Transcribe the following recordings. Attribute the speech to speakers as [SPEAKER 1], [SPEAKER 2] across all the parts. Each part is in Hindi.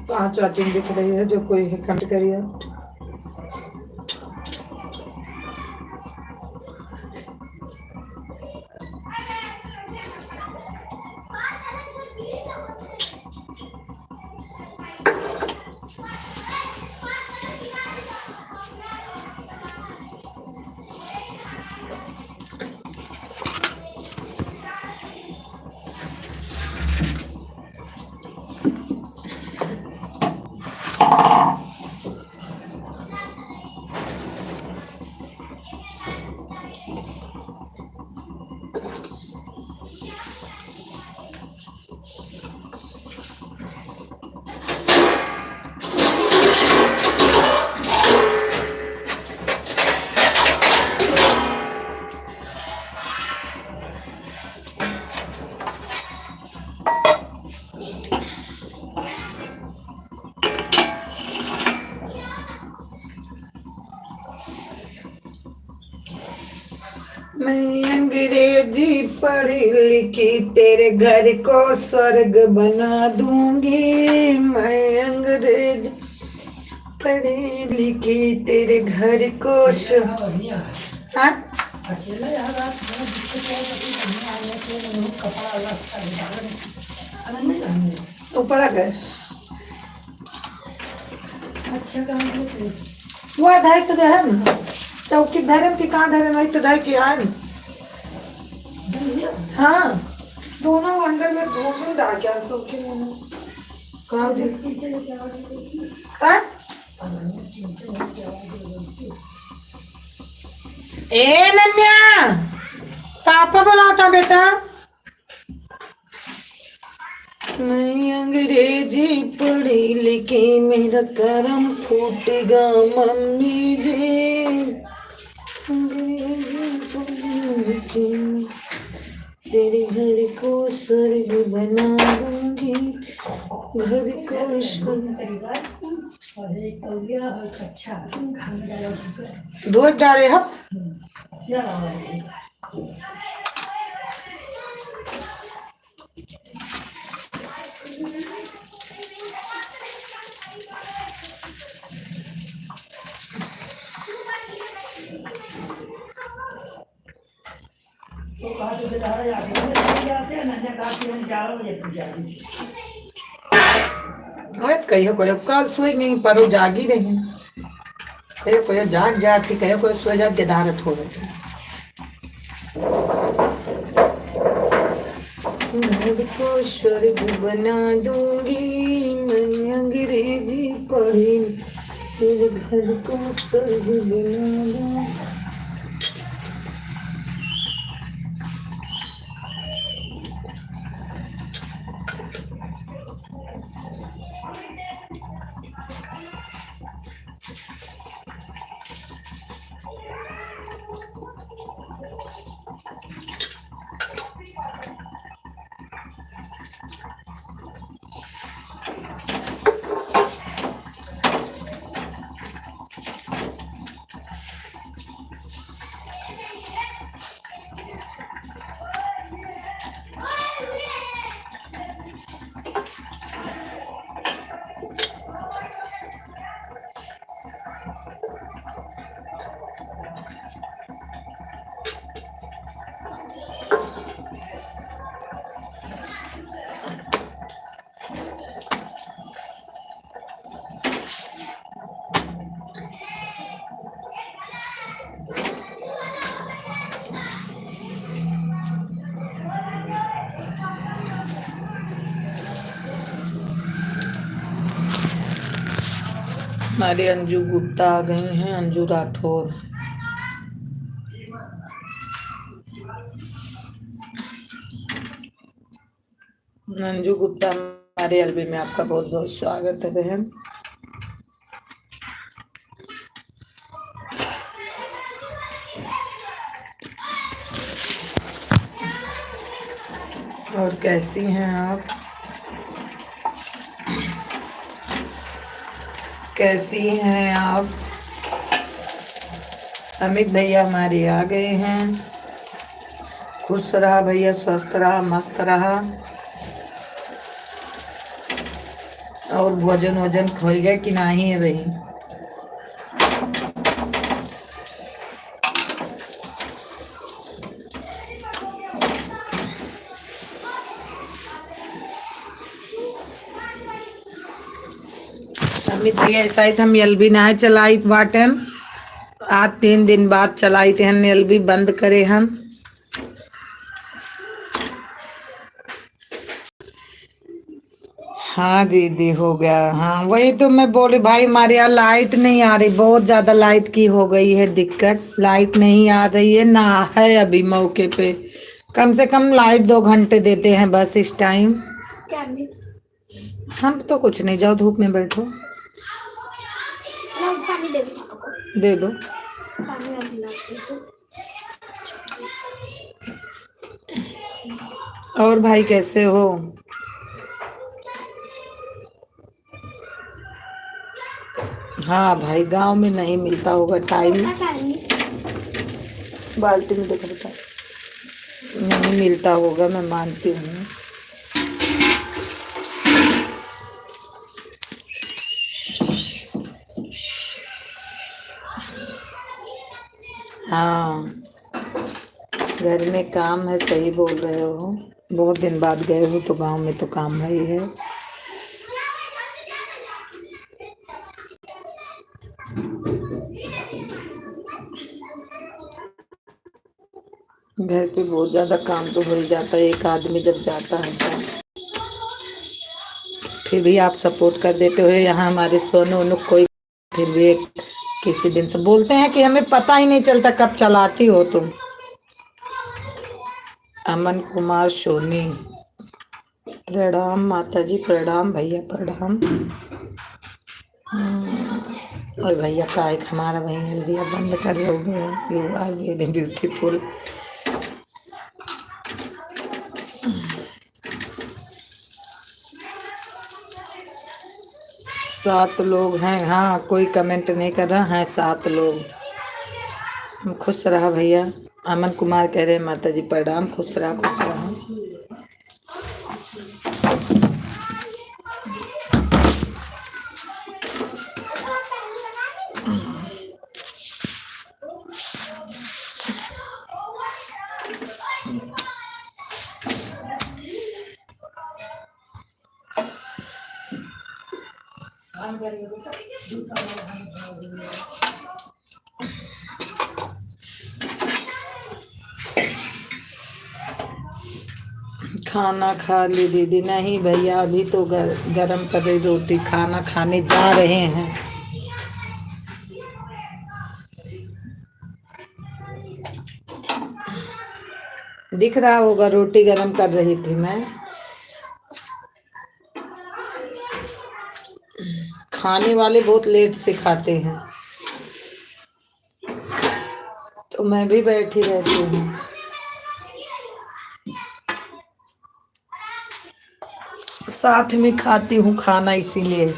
[SPEAKER 1] पांच चार्जिंग दिख रही है जो कोई कनेक्ट करिए। पढ़ी लिखी तेरे घर को स्वर्ग बना दूंगी मैं अंग्रेज पढ़ी लिखी तेरे घर को हाँ ऊपर आ गए वो धाई तो है ना चौकी धरे की कहाँ धरे नहीं तो धाई की आए हाँ दोनों अंदर में दोनों डाल क्या सूखी कहाँ ए नन्या पापा बुलाता बेटा मैं अंग्रेजी पढ़ी लिखी मेरा करम फूटेगा मम्मी जी अंग्रेजी पढ़ी लिखी तेरे घर को स्वर्ग बना दूंगी घर को दूध डाले हो कहियो कोई कल सोई नहीं पर जागी रही कहियो कोई जाग जाती कहियो कोई सो जात गदारत हो रही घर को स्वर्ग बना दूंगी मैं अंग्रेजी पढ़ी तेरे घर को स्वर्ग बना दूंगी हमारे अंजू गुप्ता आ गई हैं अंजू राठौर अंजू गुप्ता हमारे एलबी में आपका बहुत बहुत स्वागत है बहन और कैसी हैं आप कैसी हैं आप अमित भैया हमारे आ गए हैं खुश रहा भैया स्वस्थ रहा मस्त रहा और भोजन वजन खोई गए कि नहीं है भाई अमित भैया ऐसा ही हम एलबी ना चलाई वाटन आज 3 दिन बाद चलाई थे हम एलबी बंद करे हम हाँ दीदी हो गया हाँ वही तो मैं बोली भाई हमारे यहाँ लाइट नहीं आ रही बहुत ज्यादा लाइट की हो गई है दिक्कत लाइट नहीं आ रही है ना है अभी मौके पे कम से कम लाइट 2 घंटे देते हैं बस इस टाइम हम तो कुछ नहीं जाओ धूप में बैठो दे दो और भाई कैसे हो हाँ भाई गांव में नहीं मिलता होगा टाइम बाल्टी में देख लेता नहीं मिलता होगा, मैं मानती हूँ। हाँ, घर में काम है, सही बोल रहे हो। बहुत दिन बाद गए हो तो गांव में तो काम है ही है। घर पे बहुत ज्यादा काम तो हो ही जाता है, एक आदमी जब जाता है तो। फिर भी आप सपोर्ट कर देते हो। यहाँ हमारे सोनू ओनू कोई फिर भी किसी दिन से बोलते हैं कि हमें पता ही नहीं चलता कब चलाती हो तुम। अमन कुमार सोनी, प्रणाम माता जी, प्रणाम भैया, प्रणाम। और भैया का एक हमारा भैया हल्दिया बंद कर लोगे, यू आर वेरी ब्यूटीफुल। 7 लोग हैं। हाँ, कोई कमेंट नहीं कर रहा है, 7 लोग। खुश रहा भैया। अमन कुमार कह रहे हैं माता जी प्रणाम, खुश रहा, खुश रहा। खाना खा ली दीदी? नहीं भैया, अभी तो गरम कर रही रोटी, खाना खाने जा रहे हैं। दिख रहा होगा, रोटी गरम कर रही थी मैं। खाने वाले बहुत लेट से खाते हैं, तो मैं भी बैठी रहती हूँ। साथ में खाती हूँ खाना, इसीलिए।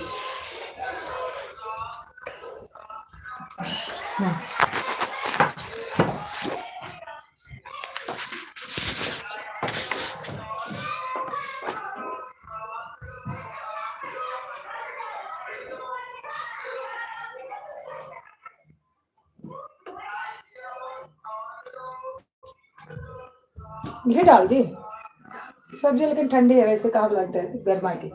[SPEAKER 1] घी डाल दी सब्जी, लेकिन ठंडी है, वैसे कहाँ लग रहा है गर्मा की।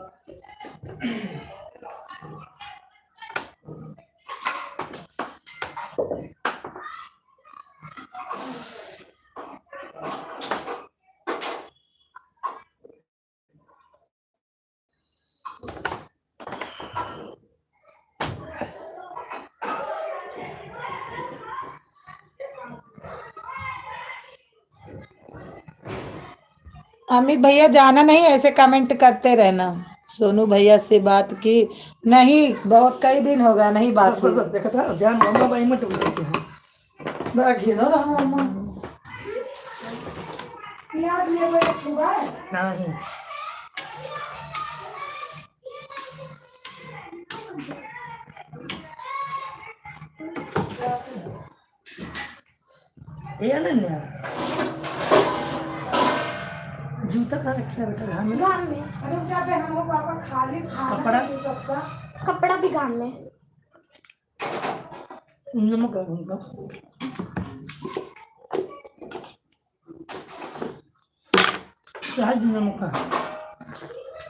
[SPEAKER 1] अमित भैया जाना नहीं, ऐसे कमेंट करते रहना। सोनू भैया से बात की नहीं, बहुत कई दिन हो गया नहीं बात हुई।
[SPEAKER 2] बस देखा था ध्यान मम्मा भाई मत बोलते हैं।
[SPEAKER 1] बड़ा घिनो रहा मम्मा। प्याज ये वो एक हुआ है
[SPEAKER 2] नहीं ये नहीं जूता कहाँ रखा है बेटा? घर में।
[SPEAKER 3] घर में
[SPEAKER 1] अरे क्या पे हम लोग पापा खाली खाना
[SPEAKER 2] कपड़ा?
[SPEAKER 1] है सबका।
[SPEAKER 3] कपड़ा भी घर में।
[SPEAKER 2] नमक है उनका। शायद नमक का है,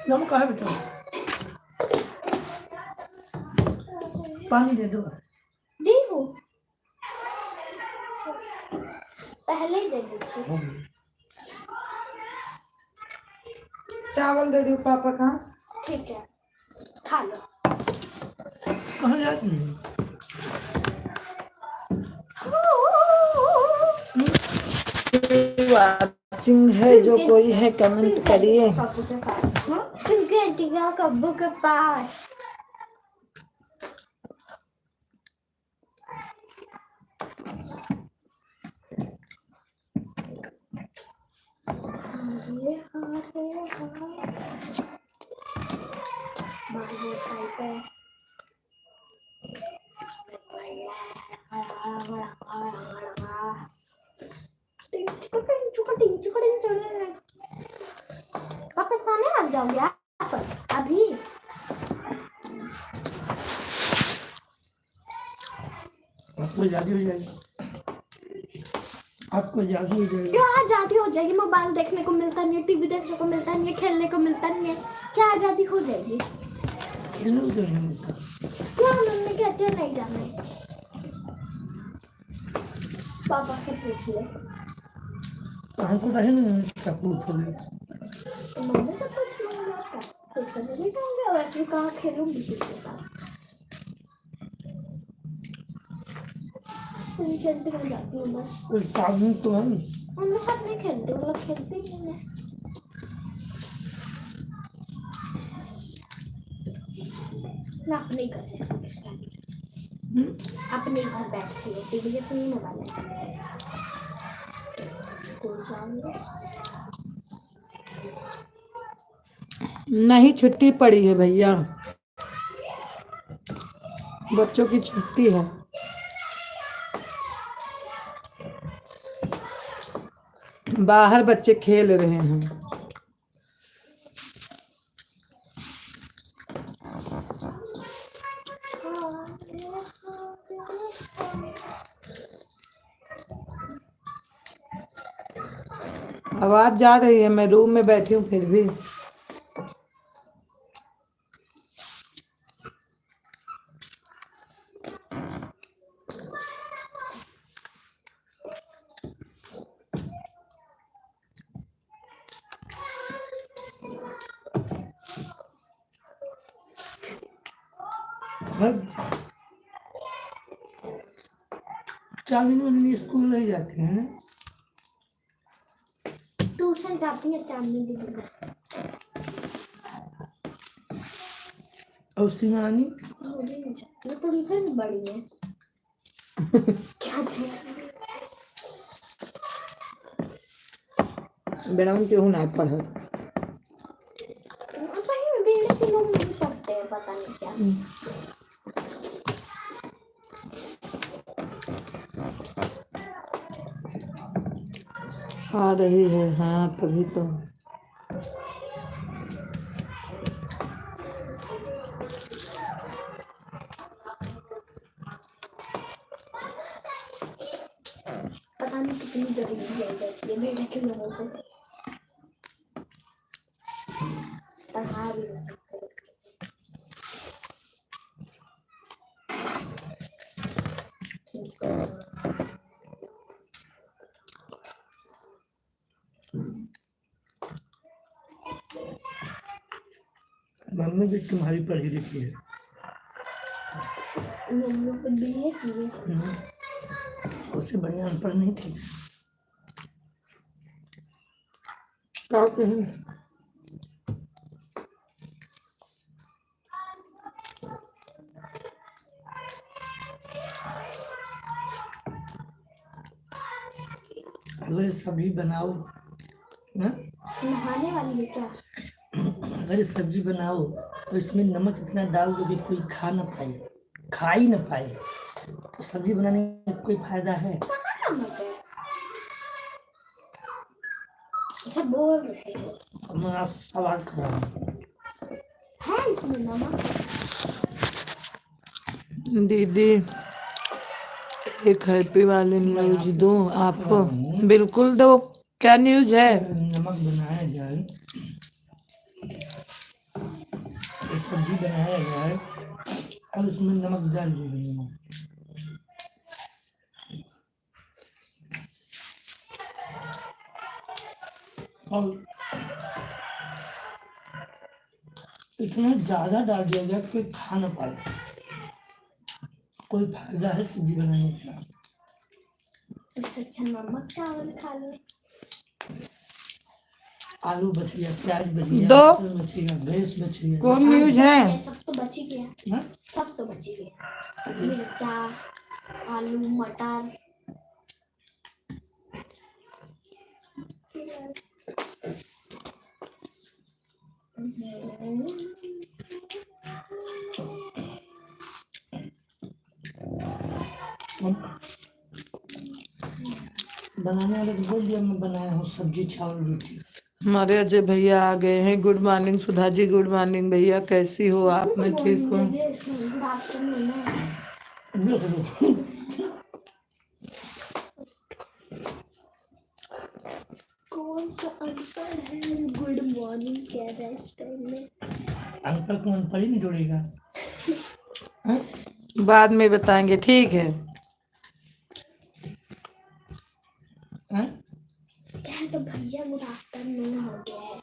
[SPEAKER 2] नमक का है बेटा। पानी दे दो।
[SPEAKER 3] दी हूँ, पहले ही दे दी थी।
[SPEAKER 1] चावल दे दो पापा का।
[SPEAKER 3] ठीक है, खा लो।
[SPEAKER 2] कहाँ जाती है?
[SPEAKER 1] वाचिंग है जो कोई है कमेंट करिए।
[SPEAKER 3] कब्बू के पास जाओगे आप अभी?
[SPEAKER 2] आपको आज़ादी हो जाएगी, आपको आज़ादी हो जाएगी।
[SPEAKER 3] क्यों आजादी हो जाएगी? मोबाइल देखने को मिलता नहीं है, टीवी देखने को मिलता नहीं है, खेलने को मिलता नहीं है, क्या आजादी हो जाएगी?
[SPEAKER 2] खेलने को क्यों नहीं मिलता?
[SPEAKER 3] क्यों मम्मी कहती है नहीं जाने? पापा से पूछ ले।
[SPEAKER 2] हमको तो है नहीं, क्या पूछोगे?
[SPEAKER 3] मम्मी से पूछ लूंगा, क्या खुद से नहीं जाऊंगी? वैसे भी कहाँ खेलूंगी किसके साथ? तुम खेलते कहाँ जाती हूँ बस?
[SPEAKER 2] कोई काम तो है नहीं।
[SPEAKER 3] मम्मी साथ नहीं खेलती, वो लोग खेलती ही नहीं है। मैं अपने घर अपने घर बैठती हूँ, टीवी देखती हूँ, मोबाइल स्कूल से आऊंगी।
[SPEAKER 1] नहीं, छुट्टी पड़ी है भैया, बच्चों की छुट्टी है। बाहर बच्चे खेल रहे हैं। आवाज जा रही है, मैं रूम में बैठी हूँ फिर भी।
[SPEAKER 2] हर 4 दिन में स्कूल नहीं जाते हैं ना?
[SPEAKER 3] ट्यूशन जाती है 4 दिन की दिन।
[SPEAKER 2] और सीमानी
[SPEAKER 3] मुझे नहीं जाती, वो तुमसे भी बड़ी है। क्या
[SPEAKER 1] बेड़ाउन क्यों ना पढ़।
[SPEAKER 3] सही में बेड़े के लोग नहीं पढ़ते हैं, पता नहीं क्या।
[SPEAKER 1] आ रही है, हाँ तभी तो।
[SPEAKER 3] पता नहीं कितनी जरूरी है बेड़े के लोगों को। पढ़ा भी नहीं सकते।
[SPEAKER 2] मम्मी भी तुम्हारी पढ़ी लिखी है।
[SPEAKER 3] मम्मी को बीए की है।
[SPEAKER 2] उससे बढ़िया अनपढ़ नहीं थी।
[SPEAKER 1] क्या कहें?
[SPEAKER 2] अगर सब्जी बनाओ ना,
[SPEAKER 3] नहाने वाली है क्या?
[SPEAKER 2] अगर सब्जी बनाओ तो इसमें नमक इतना डाल दो कि कोई खा ही ना पाए, तो सब्जी बनाने में कोई फायदा है?
[SPEAKER 3] कहाँ नमक है? अच्छा बोल रहे हो।
[SPEAKER 2] मेरा सवाल खराब
[SPEAKER 3] है इसमें नमक?
[SPEAKER 1] दीदी, एक हैप्पी वाली न्यूज दूं आपको? बिल्कुल दो। क्या न्यूज है?
[SPEAKER 2] नमक बनाया जाए, तो सब्जी बनाया जाए और उसमें नमक डाल दीजिए। और इतना ज्यादा डाल दिया जाए कोई खा ना पाए, कोई फायदा है सब्जी बनाने का?
[SPEAKER 3] इससे अच्छा नमक चावल खा लो।
[SPEAKER 2] आलू बच गया, प्याज बच गया,
[SPEAKER 1] दो।
[SPEAKER 2] लहसुन बच गया, गैस बच गया।
[SPEAKER 1] कौन न्यूज है?
[SPEAKER 3] सब तो बच ही गया।
[SPEAKER 2] हाँ?
[SPEAKER 3] सब तो बच ही गया। मिर्चा, आलू, मटर।
[SPEAKER 2] बनाने वाले को बोल दिया मैं बनाया हूँ सब्जी चावल रोटी।
[SPEAKER 1] हमारे अजय भैया आ गए हैं। Good morning Sudha ji. Good morning भैया, कैसी हो आप? मैं ठीक हूँ।
[SPEAKER 3] गुड आफ्टरनून है।
[SPEAKER 2] लो करो।
[SPEAKER 3] कौन सा अंकल है गुड मॉर्निंग कह रहा है इस टाइम में?
[SPEAKER 2] अंकल को अनपढ़ ही नहीं जोड़ेगा। हाँ?
[SPEAKER 1] बाद में बताएंगे, ठीक है।
[SPEAKER 2] हाँ?
[SPEAKER 3] क्या तो भैया गुड आफ्टरनून हो गया है,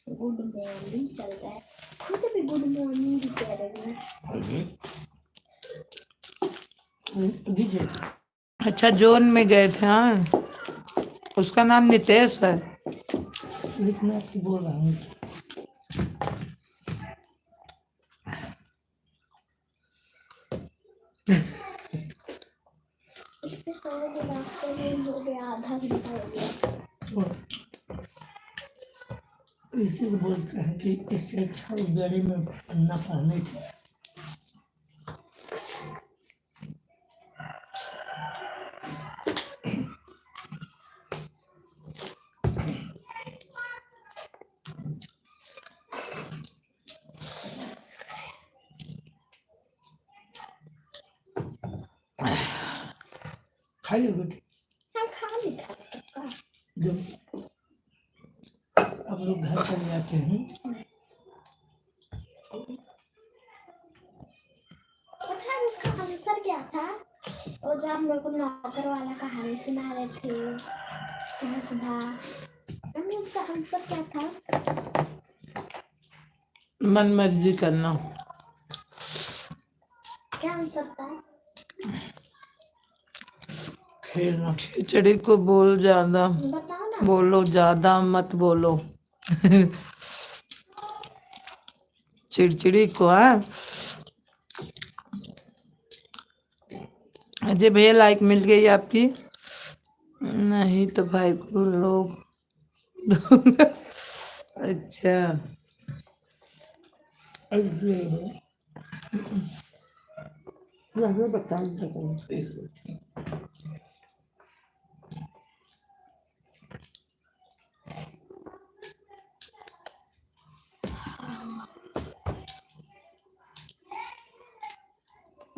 [SPEAKER 3] गुड मॉर्निंग चल रहा है, खुद भी गुड मॉर्निंग ही कह रहे हैं।
[SPEAKER 2] दीजिए।
[SPEAKER 1] अच्छा, जोन में गए थे। हाँ, उसका नाम नितेश है।
[SPEAKER 2] लेकिन मैं आपको बोल रहा हूँ
[SPEAKER 3] इससे पहले गुड आफ्टरनून हो गया, आधा घंटा हो गया।
[SPEAKER 2] तो इसी को बोलते हैं कि इससे अच्छा बेड़े में पन्ना पहने थे। खाइए बेटी।
[SPEAKER 3] हाँ खा लिया पक्का।
[SPEAKER 2] जब आप लोग घर चले जाते हैं
[SPEAKER 3] अच्छा इसका आंसर क्या था? और जब मेरे को नौकर वाला कहानी सुना रहे थे सुबह सुबह, मम्मी उसका आंसर क्या था?
[SPEAKER 1] मन मर्जी करना।
[SPEAKER 3] क्या आंसर था?
[SPEAKER 2] खेलना।
[SPEAKER 1] खिचड़ी को बोल ज्यादा,
[SPEAKER 3] बताओ ना।
[SPEAKER 1] बोलो ज्यादा मत बोलो। चिड़चिड़ी को। हाँ, अजय भैया लाइक मिल गई आपकी? नहीं तो भाई को लोग। अच्छा,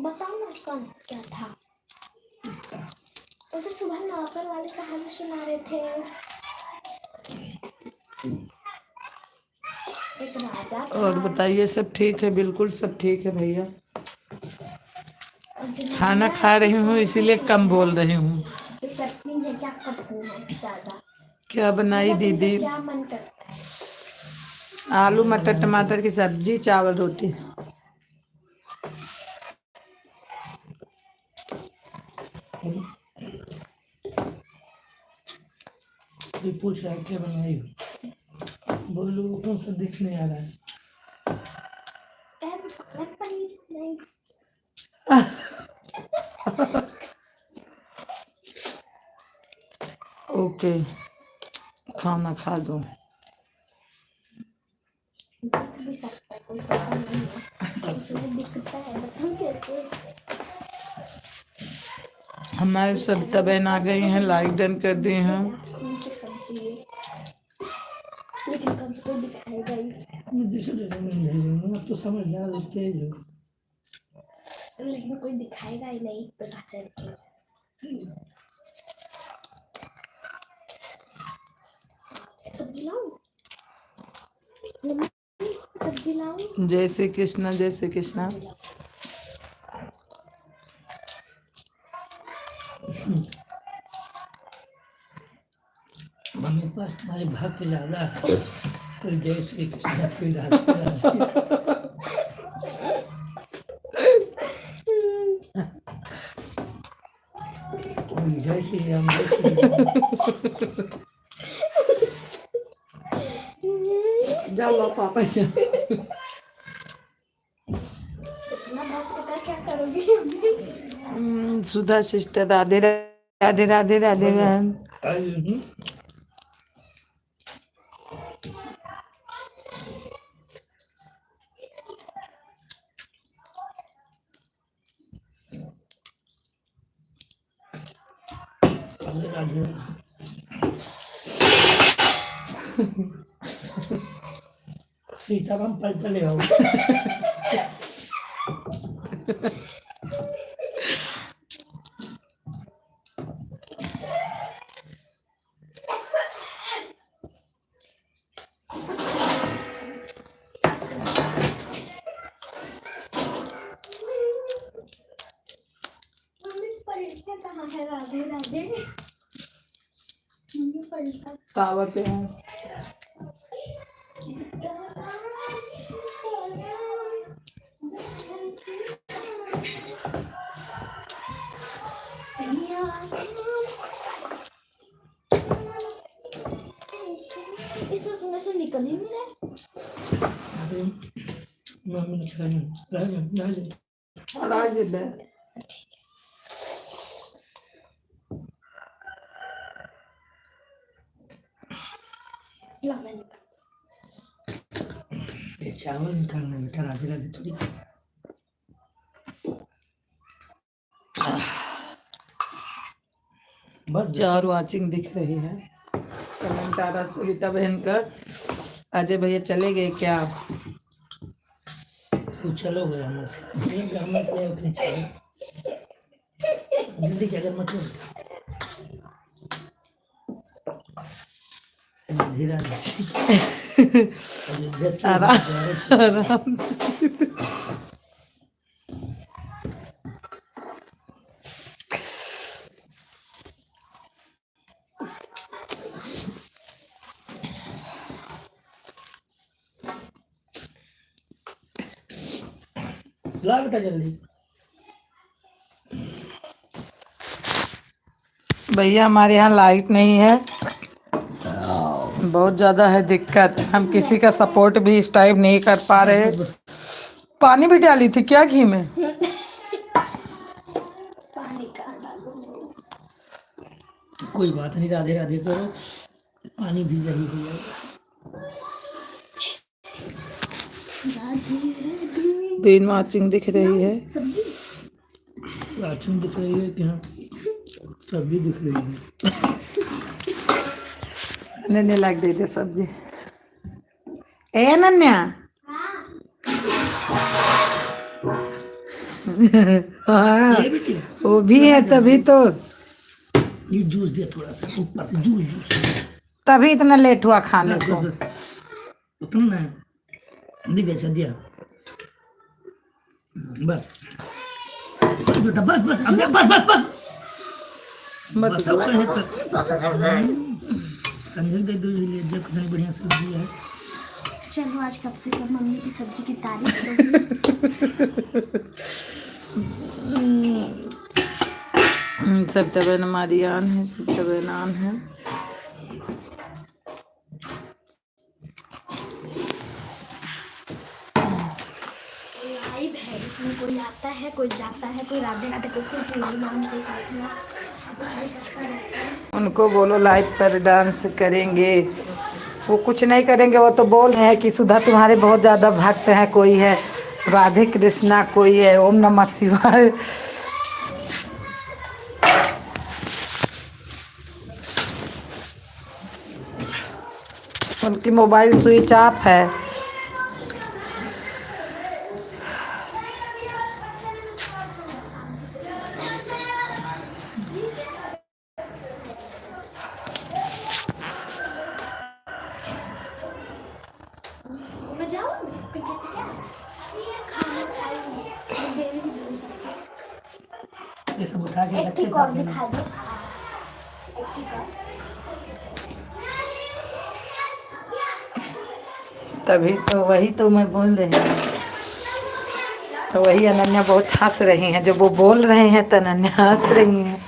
[SPEAKER 1] बता।
[SPEAKER 3] बताओ ना उसका आंसर क्या था? वो जो सुबह नौकर वाली कहानी सुना रहे थे, एक राजा था
[SPEAKER 1] और बताइए, सब ठीक है? बिल्कुल सब ठीक है भैया।
[SPEAKER 3] और जनानियां
[SPEAKER 1] खाना खा रही हूँ
[SPEAKER 3] ऐसी
[SPEAKER 1] इसीलिए
[SPEAKER 3] कौन सी
[SPEAKER 1] कम
[SPEAKER 3] चीज
[SPEAKER 1] बोल
[SPEAKER 3] है
[SPEAKER 1] रही हूँ।
[SPEAKER 3] जो करती है क्या करती है ज्यादा?
[SPEAKER 1] क्या बनाई
[SPEAKER 3] मतलब
[SPEAKER 1] दीदी?
[SPEAKER 3] इनका क्या मन करता है?
[SPEAKER 1] आलू मटर टमाटर की सब्जी, चावल रोटी।
[SPEAKER 2] ये पूछ रहा है क्या बनाई हो, बोल लो कौन सा दिख नहीं आ रहा है।
[SPEAKER 3] पनीर नहीं।
[SPEAKER 1] ओके, खाना खा दो।
[SPEAKER 3] दिख भी सकता है, कोई पता नहीं है, उसमें दिखता है, बताऊं कैसे?
[SPEAKER 1] हमारे सविता बहन आ गई हैं, लाइक डन कर दी हैं।
[SPEAKER 3] कौन सी सब्जी है, लेकिन कब को दिखाएगा ही,
[SPEAKER 2] मैं दिखा देता हूँ, नहीं दूंगा, अब तो समझदार हो, तेज हो।
[SPEAKER 3] लेकिन कोई दिखाएगा ही नहीं पता चल के। सब्जी लाऊं? मम्मी, सब्जी लाऊं?
[SPEAKER 1] जय श्री कृष्णा, जय श्री कृष्णा।
[SPEAKER 2] मेरे पास तुम्हारे भक्त ज्यादा है, कोई जय श्री कृष्ण, कोई राधे राधे। कोई जय श्री राम, जय श्री राम।
[SPEAKER 1] जाओ पापा जा।
[SPEAKER 3] इतना भक्त का क्या करोगी?
[SPEAKER 1] सुधा सिस्टर, राधे राधे राधे राधे बहन।
[SPEAKER 2] राधे राधे। सीताराम पलटा ले आओ।
[SPEAKER 3] मम्मी पलटा कहाँ है? राधे राधे। मम्मी पलटा
[SPEAKER 1] तावा पे है।
[SPEAKER 3] इसमें से निकल ही नहीं रहा।
[SPEAKER 2] अरे मम्मी ने खाना रह ले।
[SPEAKER 3] ला मैं निकाल।
[SPEAKER 2] ये चावल निकालना है बेटा, राधे राधे थोड़ी। बस
[SPEAKER 1] चार वाचिंग दिख रही है। कमेंट आ रहा सविता बहन का, अजय भैया चले गए क्या?
[SPEAKER 2] तू चलो गया हमसे ये घर में ले अपने चलो जल्दी जगह मत लो। राधे राधे।
[SPEAKER 1] आराम से।
[SPEAKER 2] ला बेटा जल्दी।
[SPEAKER 1] भैया हमारे यहाँ लाइट नहीं है, बहुत ज़्यादा है दिक्कत। हम किसी का सपोर्ट भी इस टाइम नहीं कर पा रहे। पानी भी डाली थी क्या घी में?
[SPEAKER 3] पानी कहाँ डालूं?
[SPEAKER 2] कोई बात नहीं, राधे राधे करो, पानी भी यही हो जाएगा।
[SPEAKER 1] तीन वाचिंग दिख रही है।
[SPEAKER 3] सब्जी
[SPEAKER 2] राचन दिख रही है, क्या सब्जी दिख रही है।
[SPEAKER 1] अनन्या लाग दे दे सब्जी। ए अनन्या। हाँ
[SPEAKER 2] ये बेटी
[SPEAKER 1] वो भी है, तभी तो
[SPEAKER 2] ये जूस दिया थोड़ा सा ऊपर से, जूस
[SPEAKER 1] तभी इतना लेट हुआ खाने को।
[SPEAKER 2] उतना ना दिया, अच्छा दिया बस बेटा, बस बस अब बस बस बस
[SPEAKER 1] मत
[SPEAKER 2] बस अब कहे तो संजय दे दो, ये जब कितनी बढ़िया सब्जी है।
[SPEAKER 3] चलो आज कब से कब मम्मी की सब्जी की तारीफ करोगी।
[SPEAKER 1] सब तब नमादियान है, सब तब नान है।
[SPEAKER 3] लाइव है, इसमें कोई आता है, कोई जाता है, कोई राधे राधे, कोई कुछ नाम, कोई कृष्णा।
[SPEAKER 1] उनको बोलो लाइव पर डांस करेंगे। वो कुछ नहीं करेंगे, वो तो बोल रहे हैं कि सुधा तुम्हारे बहुत ज़्यादा भक्त हैं। कोई है राधे कृष्णा, कोई है ओम नमः शिवाय। उनकी मोबाइल स्विच ऑफ है।
[SPEAKER 3] मैं जाऊँ खाना खाऊंगी, देवी की पूजा।
[SPEAKER 2] ये सब उठा के
[SPEAKER 3] एक
[SPEAKER 2] रखे
[SPEAKER 3] ठीक और दिखा दो, एक ठीक और।
[SPEAKER 1] तभी तो वही तो मैं बोल रही हूँ। तो वही अनन्या बहुत हंस रही हैं, जब वो बोल रहे हैं तो अनन्या हंस रही हैं।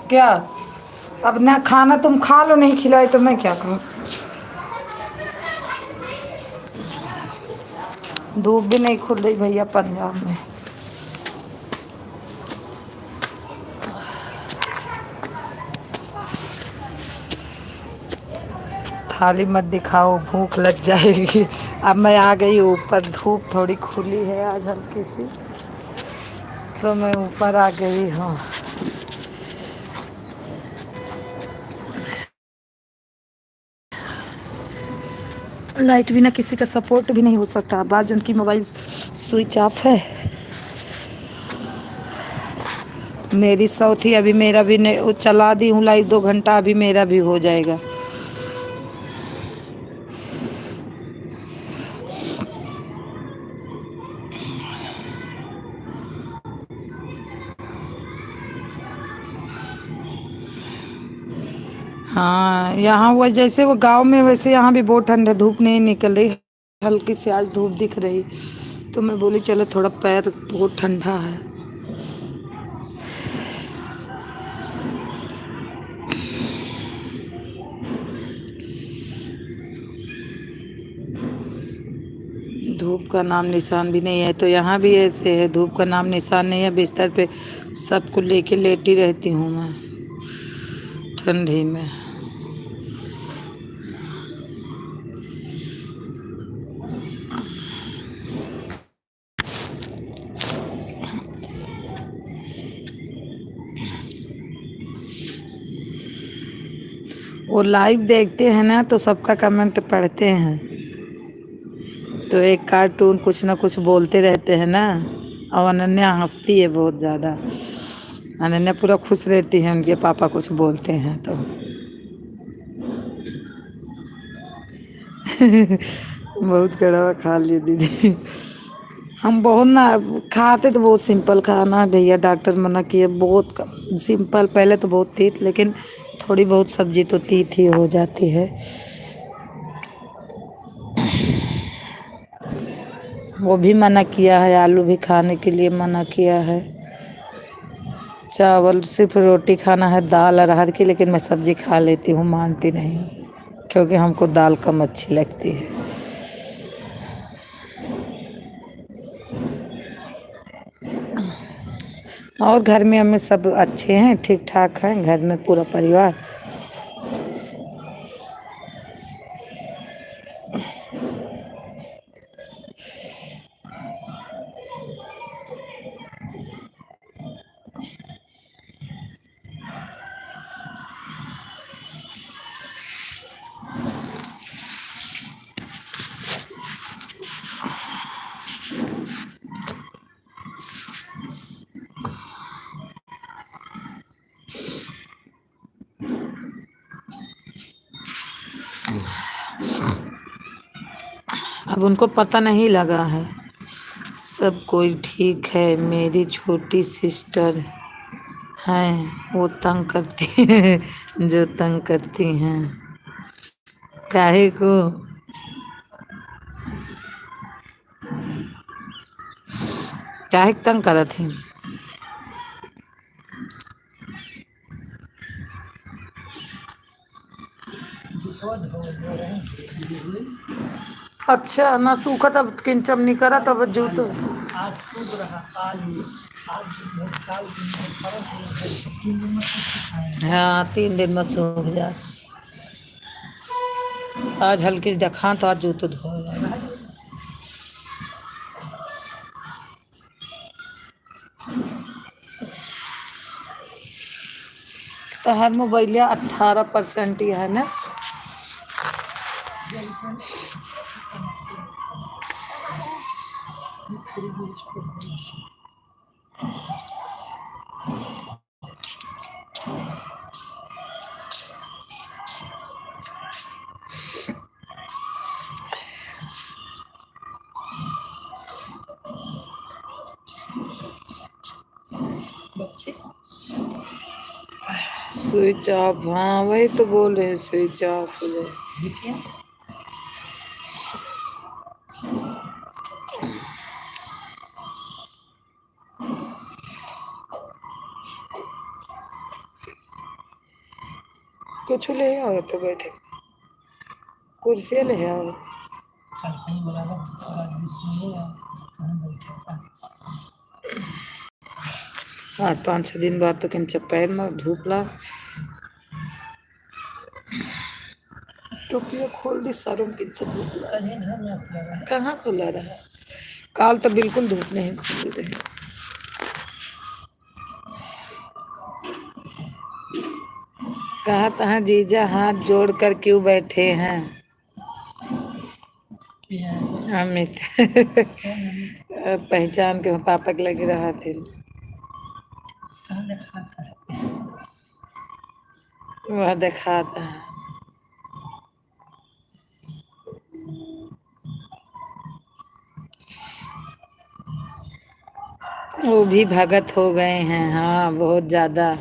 [SPEAKER 1] क्या अब ना खाना तुम खा लो, नहीं खिलाए तो मैं क्या करूँ? धूप भी नहीं खुल रही भैया पंजाब में। थाली मत दिखाओ, भूख लग जाएगी। अब मैं आ गई ऊपर, धूप थोड़ी खुली है आज हल्की सी, तो मैं ऊपर आ गई हूँ। लाइट बिना किसी का सपोर्ट भी नहीं हो सकता। बाज उनकी मोबाइल स्विच ऑफ है, मेरी सौ थी, अभी मेरा भी नहीं, वो चला दी हूँ लाइट 2 घंटा, अभी मेरा भी हो जाएगा। हाँ, यहाँ वो जैसे वो गांव में वैसे यहाँ भी बहुत ठंड है, धूप नहीं निकल रही, हल्की सी आज धूप दिख रही, तो मैं बोली चलो थोड़ा पैर बहुत ठंडा है। धूप का नाम निशान भी नहीं है, तो यहाँ भी ऐसे है, धूप का नाम निशान नहीं है। बिस्तर पे सबको लेके लेटी रहती हूँ मैं ठंडी में। वो लाइव देखते हैं ना, तो सबका कमेंट पढ़ते हैं, तो एक कार्टून कुछ ना कुछ बोलते रहते हैं ना। और अनन्या हंसती है बहुत ज़्यादा, अनन्या पूरा खुश रहती है, उनके पापा कुछ बोलते हैं तो। बहुत कड़वा खा लिए दीदी। हम बहुत ना खाते, तो बहुत सिंपल खाना भैया, डॉक्टर मना किए बहुत कम सिंपल। पहले तो बहुत तीत, लेकिन थोड़ी बहुत सब्जी तो तीत ही हो जाती है। वो भी मना किया है, आलू भी खाने के लिए मना किया है। चावल सिर्फ रोटी खाना है, दाल अरहर की, लेकिन मैं सब्जी खा लेती हूँ, मानती नहीं हूँ, क्योंकि हमको दाल कम अच्छी लगती है। और घर में हमें सब अच्छे हैं, ठीक ठाक हैं घर में पूरा परिवार। अब उनको पता नहीं लगा है, सब कोई ठीक है। मेरी छोटी सिस्टर हैं, वो तंग करती है, जो तंग करती हैं। काहे को? काहे के तंग करत थी?
[SPEAKER 2] जूतवा धो रहे हैं।
[SPEAKER 1] अच्छा ना सूखा, तब किंचम नहीं करा, तब जूतो।
[SPEAKER 2] आज सूख रहा, आज आज काल दिन में फर्क है, 3 दिन में कुछ खाए।
[SPEAKER 1] हाँ, 3 दिन में सूख जा। आज हल्की से देखा तो आज जूतो धो जाए। तो हर मोबाइल 18% ही है ना।
[SPEAKER 2] बच्चे
[SPEAKER 1] स्विच ऑफ, हाँ वही तो बोल रहे हैं, स्विच ऑफ हो जाए।
[SPEAKER 2] देखिए,
[SPEAKER 1] कुछ ले आओ तो बैठे, कुर्सी ले आओ।
[SPEAKER 2] कल कहीं बोला था थोड़ा सुनिएगा, कहीं बैठे
[SPEAKER 1] आज 5-6 दिन बाद तो कहीं पैर में धूप ला। टोपिया खोल दी सारों की धूप लगा।
[SPEAKER 2] कल ही घर में खुला रहा।
[SPEAKER 1] कहाँ खुला रहा? काल तो बिल्कुल धूप नहीं खुली रही। कहा तहाँ जीजा हाथ जोड़ कर क्यों बैठे हैं?
[SPEAKER 2] क्या
[SPEAKER 1] अमित
[SPEAKER 2] कौन अमित?
[SPEAKER 1] पहचान के पापा के लगे रहा थे।
[SPEAKER 2] कहाँ दिखाता है?
[SPEAKER 1] वह दिखाता है। वो भी भगत हो गए हैं। हाँ बहुत ज्यादा।
[SPEAKER 3] अब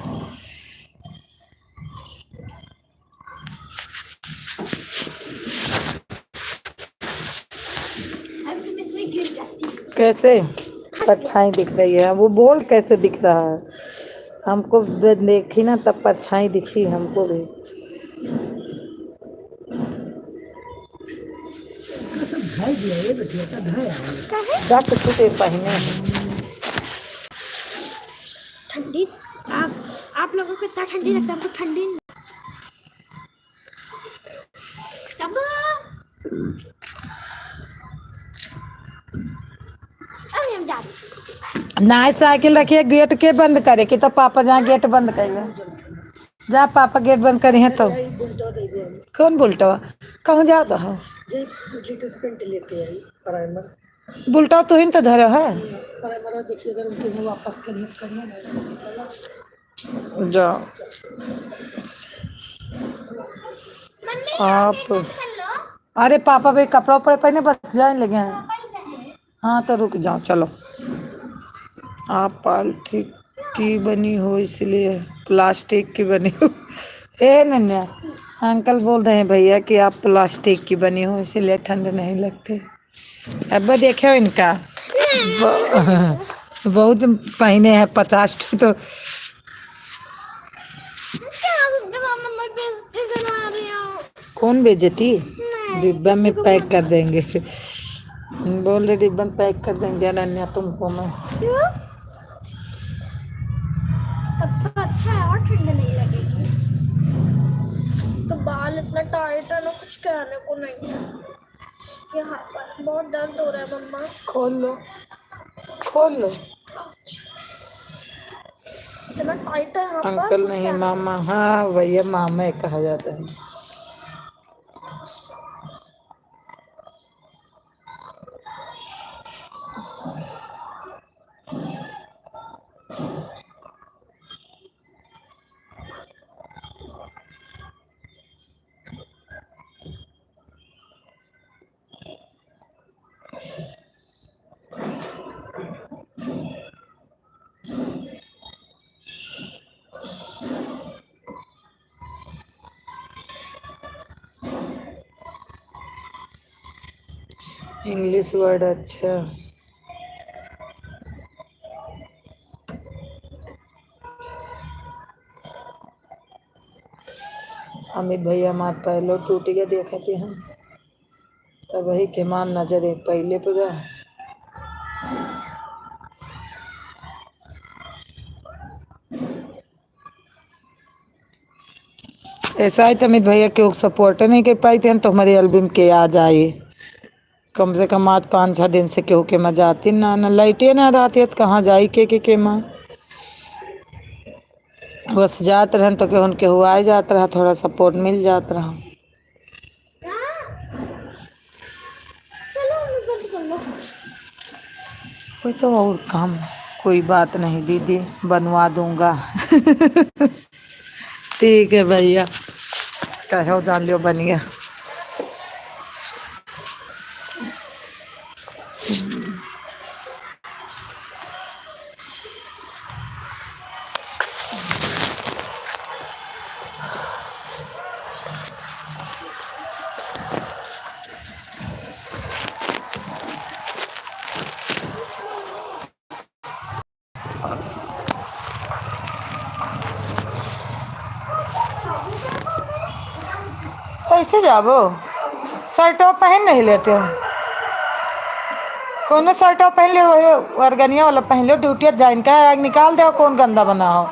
[SPEAKER 3] तुम इसमें गिर जाती हो।
[SPEAKER 1] कैसे परछाई दिख रही है? वो बोल कैसे दिख रहा है? हमको देखी ना तब परछाई दिखी हमको भी।
[SPEAKER 2] सब ढाई दिया ये बेटिया का ढाई है।
[SPEAKER 1] जा कुछ देर पहने हैं।
[SPEAKER 3] ठंडी आप लोगों को इतना ठंडी लगता है, हमको ठंडी नहीं। तब अभी हम जा रहे
[SPEAKER 1] ना साइकिल रखिए। गेट के बंद करे कि तो पापा जहाँ गेट बंद कर जा। पापा गेट बंद करी है तो
[SPEAKER 2] बुलटा दे दिया
[SPEAKER 1] कौन बोलता? कहूँ जा तो
[SPEAKER 2] जे जूते पेंट लेते आई प्राइमर
[SPEAKER 1] बुलटा तो ही तो धरे है।
[SPEAKER 2] प्राइमर देखिए अगर उनके यहाँ वापस करिए करिए ना।
[SPEAKER 1] जाओ
[SPEAKER 3] मम्मी
[SPEAKER 1] आप।
[SPEAKER 3] कर लो।
[SPEAKER 1] अरे पापा भाई कपड़ा उपड़ा पहने बस जाने लगे हैं। हाँ तो रुक जाओ चलो। आप प्लास्टिक की बनी हो इसलिए प्लास्टिक की बनी हो। ए नन्या अंकल बोल रहे हैं भैया कि आप प्लास्टिक की बनी हो इसलिए ठंड नहीं लगती। अब देखे इनका बहुत पहने हैं 50 तो।
[SPEAKER 3] क्या उनके सामने मैं बेइज्जती करवा रही हूँ?
[SPEAKER 1] कौन बेइज्जती? डिब्बा में पैक कर देंगे। बोल रहे डिब्बा में पैक कर देंगे अनन्या तुमको मैं।
[SPEAKER 3] क्यों? तब तो अच्छा है और ठंड नहीं लगेगी। तो बाल इतना टाइट है ना, कुछ कहने को नहीं है। यहाँ पर बहुत दर्द हो रहा है मम्मा।
[SPEAKER 1] खोल लो खोल लो।
[SPEAKER 3] इतना टाइट है यहाँ पर,
[SPEAKER 1] अंकल
[SPEAKER 3] कुछ
[SPEAKER 1] नहीं
[SPEAKER 3] कहने को
[SPEAKER 1] मामा। हाँ भैया मामा ही कहा जाता है। इंग्लिश वर्ड अच्छा। अमित भैया मार पहले टूट गया देखे थे हम तब वही के मान नजर एक पहले पे गया। ऐसा है तो अमित भैया के सपोर्ट नहीं कर पाई थे तो हमारे एल्बम के आ जाए कम से कम आज 5-6 दिन से केहू के माँ जाती ना ना लाइटे ना रहती है तो कहाँ जाई के माँ। बस जात रहन तो केहू केहू आ जात रहा थोड़ा सपोर्ट मिल जात रहा।
[SPEAKER 3] चलो हमें बंद कर लो।
[SPEAKER 1] कोई तो और काम कोई बात नहीं दीदी बनवा दूंगा। ठीक है भैया कहो जान लियो बन गया। कैसे जाबो? शर्ट पहन नहीं लेते हो? कौन शर्ट पहन ले वर्गनिया वाला पहन लो ड्यूटी जा इनका निकाल दो कौन गंदा बना हो।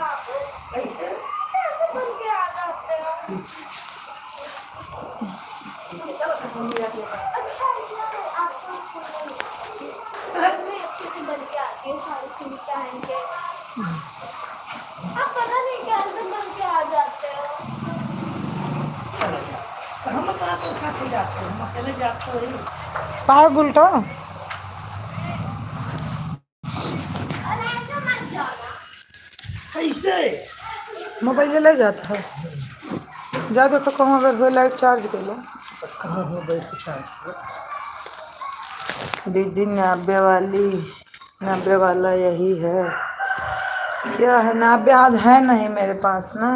[SPEAKER 2] हम अकेले जाते रही
[SPEAKER 1] पाओ बुलटो
[SPEAKER 2] कैसे
[SPEAKER 1] मोबाइल ले जाता है जा देखो कहाँ अगर हो लाइट चार्ज कर लो
[SPEAKER 2] कहाँ हो गए कुछ
[SPEAKER 1] दीदी 90 वाली 90 वाला यही है क्या है 90 आज है नहीं मेरे पास ना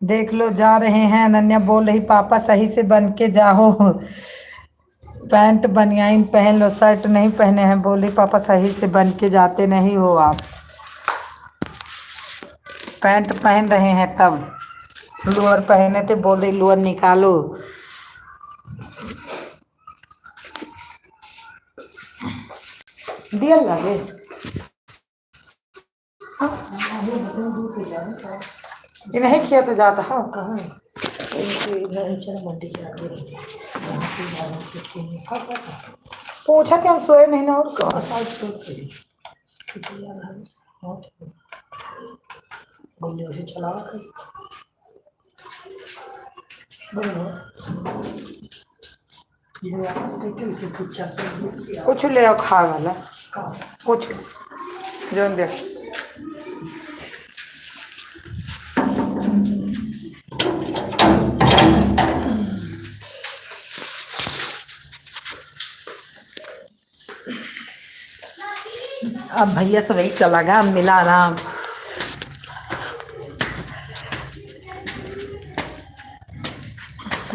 [SPEAKER 1] देख लो जा रहे हैं अनन्या बोल रही पापा सही से बन के जाओ पैंट बनियाइन पहन लो शर्ट नहीं पहने हैं बोली पापा सही से बन के जाते नहीं हो आप पैंट पहन रहे हैं तब लोअर पहने थे बोल रही लोअर निकालो दिया लगे ये नहीं किया तो जाता है
[SPEAKER 2] कहाँ इधर चलो मंडी के आगे यहाँ से इधर से खेलने कब
[SPEAKER 1] पूछा कि हम सोए नहीं ना और
[SPEAKER 2] कहाँ साल छोड़ करी छुट्टी यार बहुत बोले उसे चलावा कर बोलो ये वापस करके उसे कुछ चलते
[SPEAKER 1] कुछ ले आओ खा वाला
[SPEAKER 2] कहाँ
[SPEAKER 1] कुछ जो दे अब भैया से वही चला गया मिला राम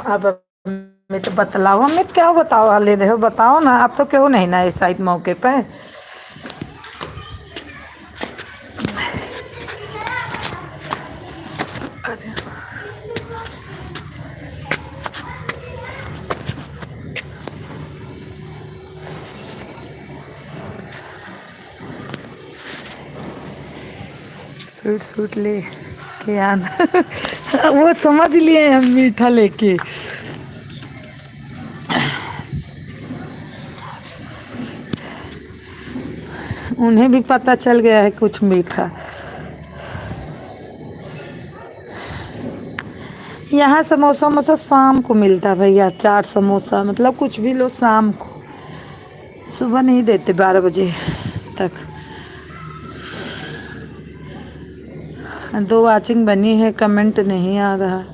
[SPEAKER 1] अब मैं तो बतलाओ मैं क्या बताओ ले रहे हो बताओ ना आप तो क्यों नहीं ना इस साइड मौके पे सूट सूट ले के आना वो समझ लिए हम मीठा लेके उन्हें भी पता चल गया है कुछ मीठा यहाँ समोसा वमोसा शाम को मिलता है भैया चाट समोसा मतलब कुछ भी लो शाम को सुबह नहीं देते 12 बजे तक 2 वाचिंग बनी है कमेंट नहीं आ रहा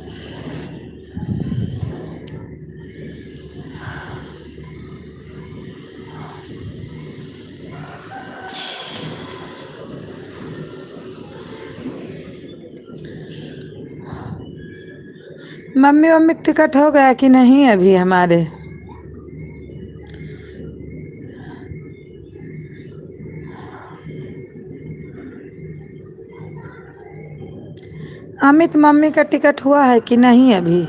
[SPEAKER 1] मम्मी मम्मी टिकट हो गया कि नहीं अभी हमारे अमित मम्मी का टिकट हुआ है कि नहीं अभी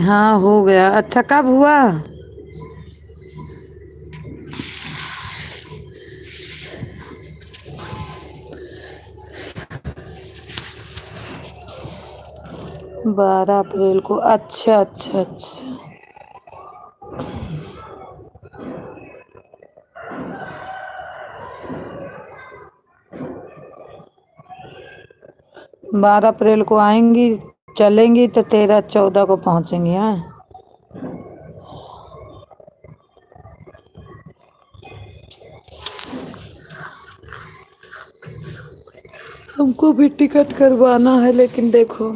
[SPEAKER 1] हाँ हो गया अच्छा कब हुआ बारह अप्रैल को अच्छा अच्छा अच्छा 12 अप्रैल को आएंगी चलेंगी तो 13-14 को पहुंचेंगी हाँ हमको भी टिकट करवाना है लेकिन देखो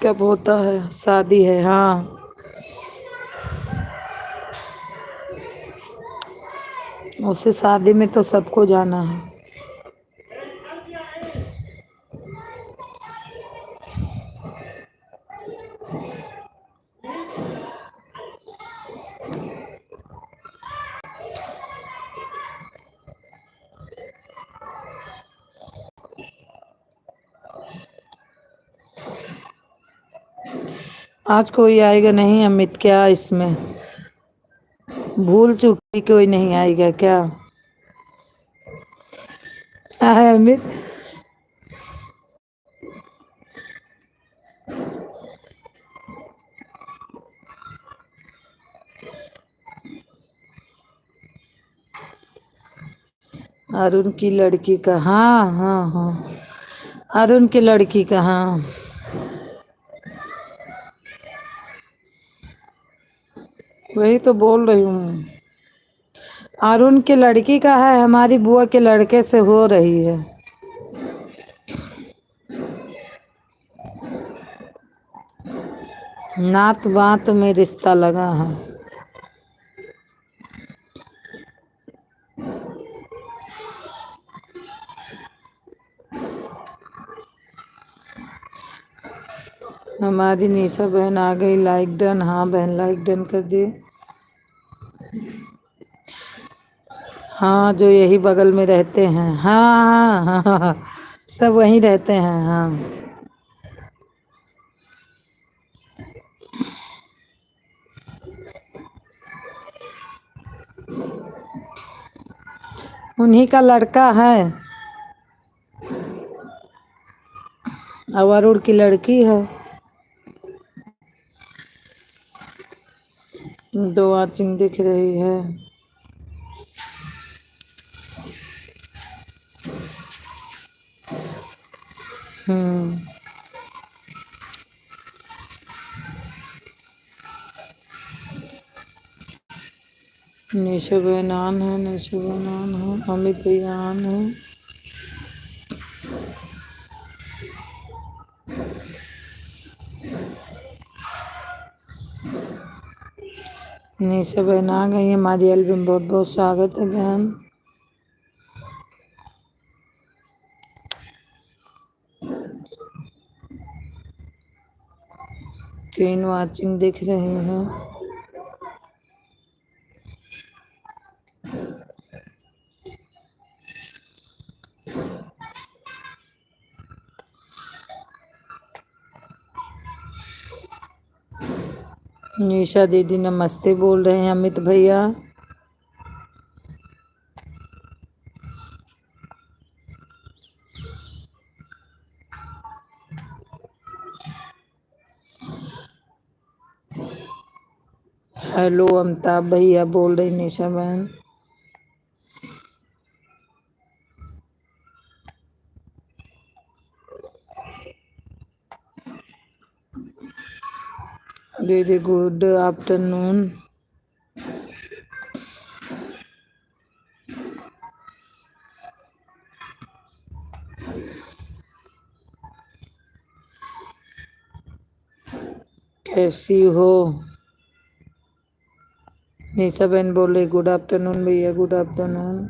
[SPEAKER 1] कब होता है शादी है हाँ उसे शादी में तो सबको जाना है आज कोई आएगा नहीं अमित क्या इसमें भूल चुकी कोई नहीं आएगा क्या है अमित अरुण की लड़की का, हाँ हाँ हाँ, अरुण की लड़की का, हाँ वही तो बोल रही हूँ। अरुण की लड़की का है, हमारी बुआ के लड़के से हो रही है। नात बात में रिश्ता लगा है। हमारी निशा बहन आ गई, लाइक डन। हाँ बहन, लाइक डन कर दिए। हाँ जो यही बगल में रहते हैं, हाँ हाँ हाँ हाँ, सब वहीं रहते हैं, हाँ। उन्हीं का लड़का है, और अरुण की लड़की है। दो आचिंग दिख रही है। हम्म, निशा बहन आन है, निशा बहन आन है, अमित भैया आन है। निशा बहन आ गई, हमारी एल्बम बहुत बहुत स्वागत है बहन। तीन वाचिंग दिख रही है। निशा दीदी नमस्ते बोल रहे हैं अमित भैया। हेलो अमिताभ भैया बोल रही निशा बहन। दीदी गुड आफ्टरनून। कैसी हो? निशा बहन बोल रही गुड आफ्टरनून भैया, गुड आफ्टरनून।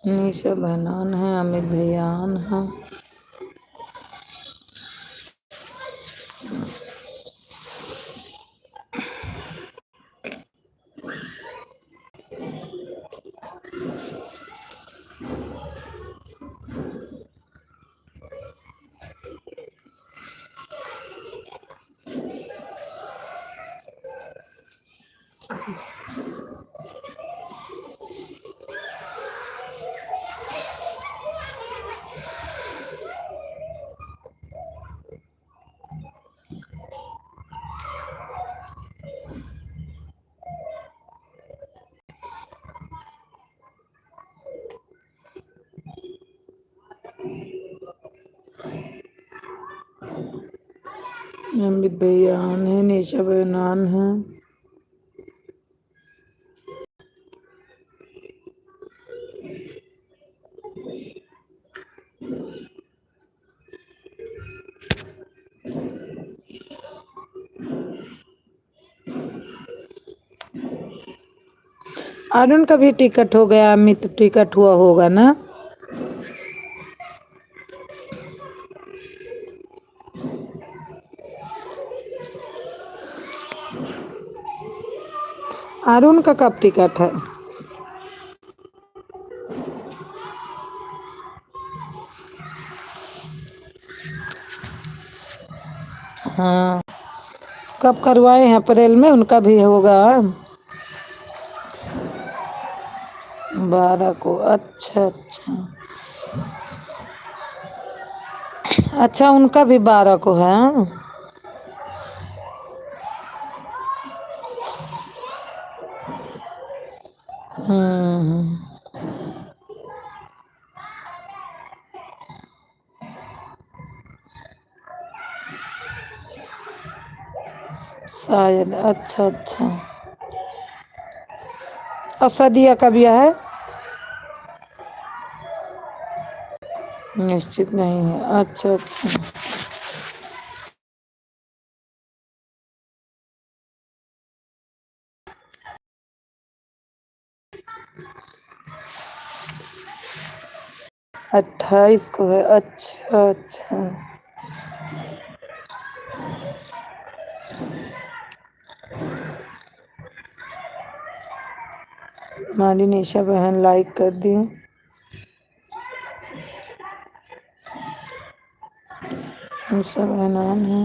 [SPEAKER 1] निशा बहन आन है, अमित भैया आन है। अमित भैया आन है, निशा बहन आन है। अरुण का भी टिकट हो गया, अमित टिकट हुआ होगा ना। अरुण का कब टिकट है? हाँ, कब करवाए हैं? अप्रैल में उनका भी होगा 12 को। अच्छा अच्छा अच्छा, उनका भी 12 को है। हम्म, शायद। अच्छा अच्छा। और सदिया का भी है? निश्चित नहीं है। अच्छा अच्छा। अट्ठाईस को है। अच्छा अच्छा। हमारी निशा बहन लाइक कर दी। निशा बहन ऑन है।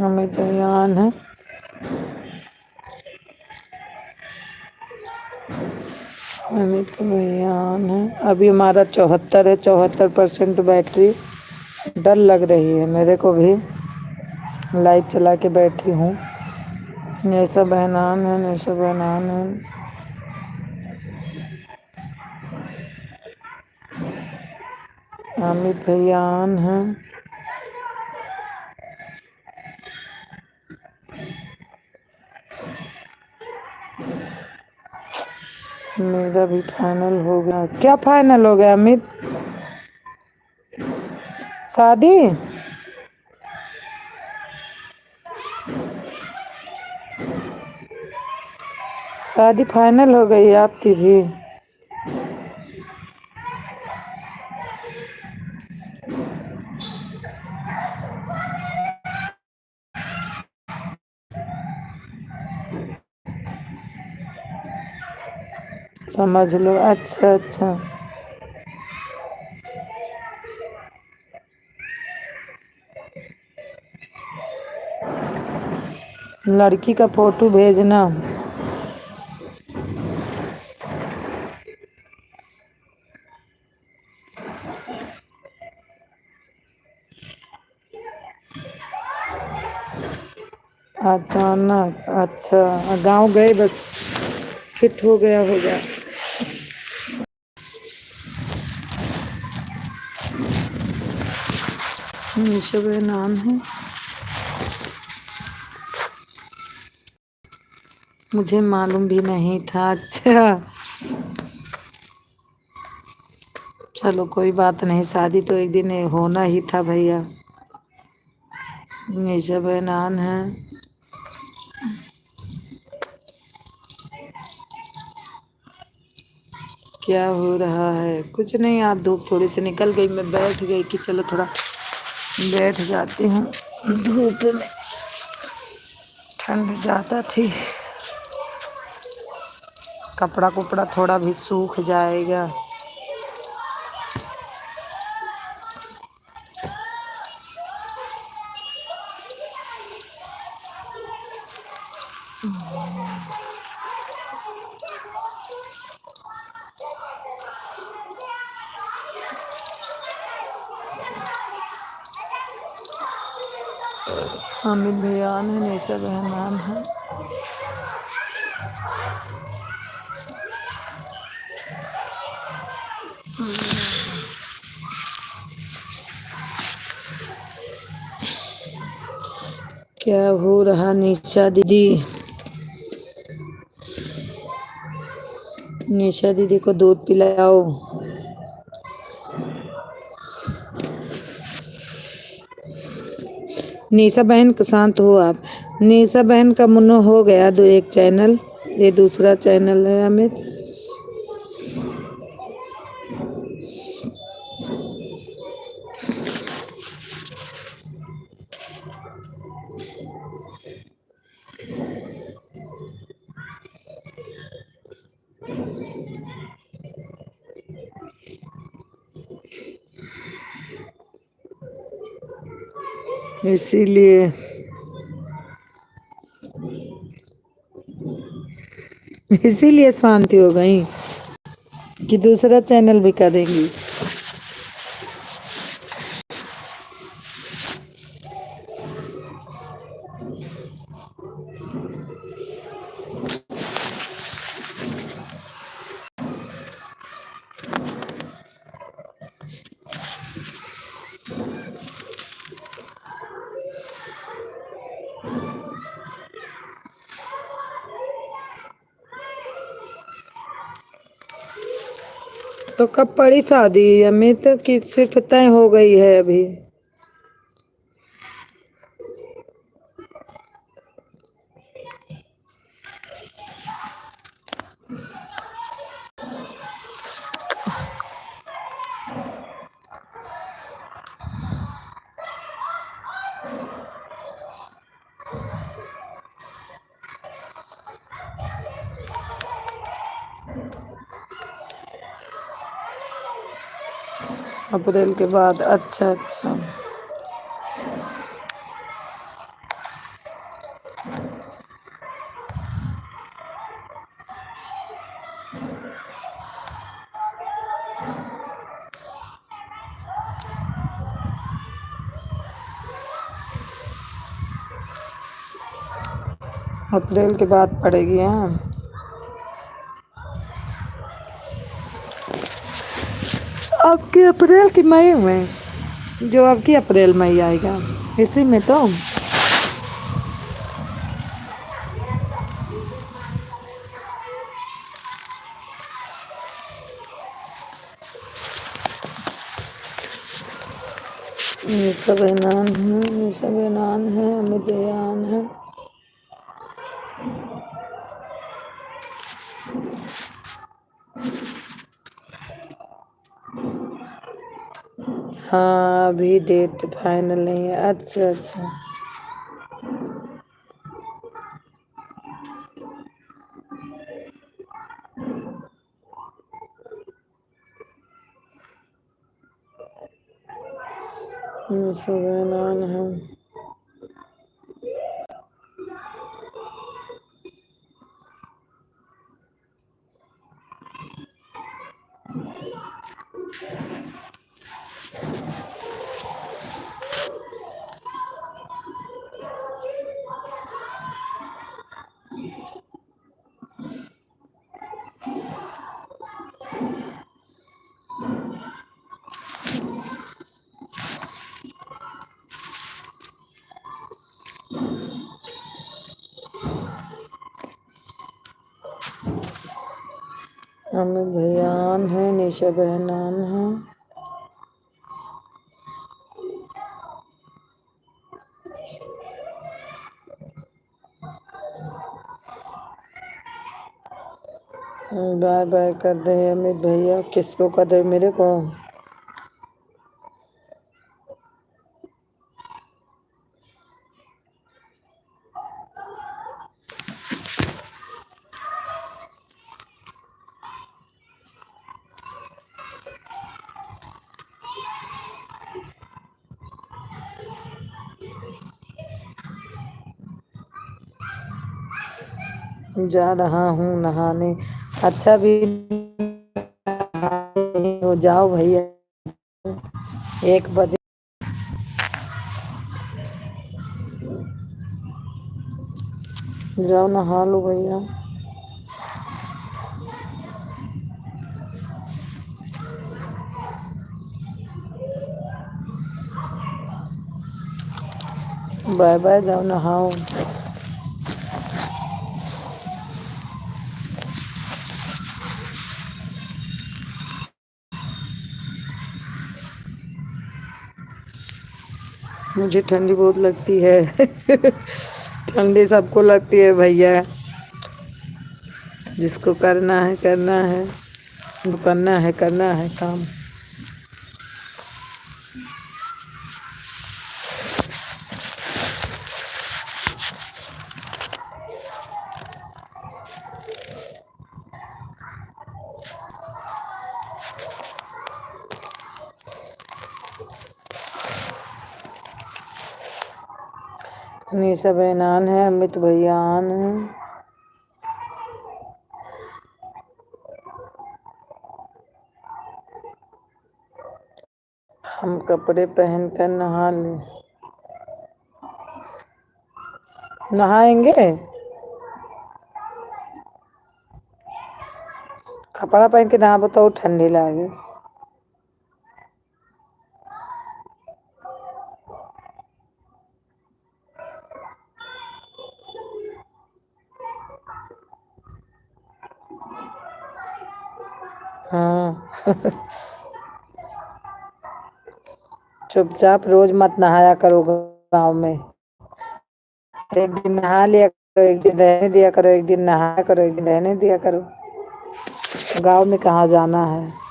[SPEAKER 1] अमित बयान है। अमित बयान है। अभी हमारा 74 है। 74% बैटरी। डर लग रही है मेरे को भी। लाइट चला के बैठी हूँ। निशा बहनान है। निशा बहनान है। अमित भैयान है। मेरा भी फाइनल हो गया। क्या फाइनल हो गया अमित? शादी? शादी फाइनल हो गई आपकी भी? समझ लो। अच्छा अच्छा। लड़की का फोटो भेजना। अचानक? अच्छा, गांव गए बस फिट हो गया होगा। निशा नाम है। मुझे मालूम भी नहीं था। अच्छा, चलो कोई बात नहीं। शादी तो एक दिन होना ही था भैया। निशा नाम है। क्या हो रहा है? कुछ नहीं, आज धूप थोड़ी सी निकल गई। मैं बैठ गई कि चलो थोड़ा बैठ जाती हूँ। धूप में ठंड ज़्यादा थी। कपड़ा कुपड़ा थोड़ा भी सूख जाएगा। अमित भैयान है। निशा बहनान है। क्या हो रहा निशा दीदी? निशा दीदी को दूध पिलाओ। निशा बहन शांत हो आप। निशा बहन का मुन्नो हो गया दो एक चैनल, ये दूसरा चैनल है अमित। इसीलिए शांति हो गई कि दूसरा चैनल भी करेंगी। तो कब पड़ी शादी अमित की? सिर्फ तय हो गई है अभी? अप्रैल के बाद? अच्छा अच्छा। अप्रैल के बाद पड़ेगी। हाँ, आपके अप्रैल की मई में, जो आपकी अप्रैल मई आएगा इसी में तो। ये सब ऐलान है, ये सब ऐलान है, अमित बयान है। हाँ अभी डेट फाइनल नहीं है। अच्छा अच्छा। ये सब ऐलान है। अमित भैयान है, निशा बहनान है। बाय बाय कर दे अमित भैया। किसको कर दे? मेरे को? जा रहा हूँ नहाने। अच्छा भी हो जाओ भैया, 1 बजे। जाओ नहा लो भैया। बाय बाय, जाओ नहाओ। मुझे ठंडी बहुत लगती है। ठंडी सबको लगती है भैया, जिसको करना है करना है, करना है काम। निशा बहन आन है, अमित भैया आन है। हम कपड़े पहन कर नहाएंगे। कपड़ा पहन के नहा बताओ, ठंडी लागे। हाँ। चुपचाप रोज मत नहाया करो गांव में। एक दिन नहा लिया करो, एक दिन रहने दिया करो, एक दिन नहाया करो, एक दिन रहने दिया करो। गांव में कहाँ जाना है।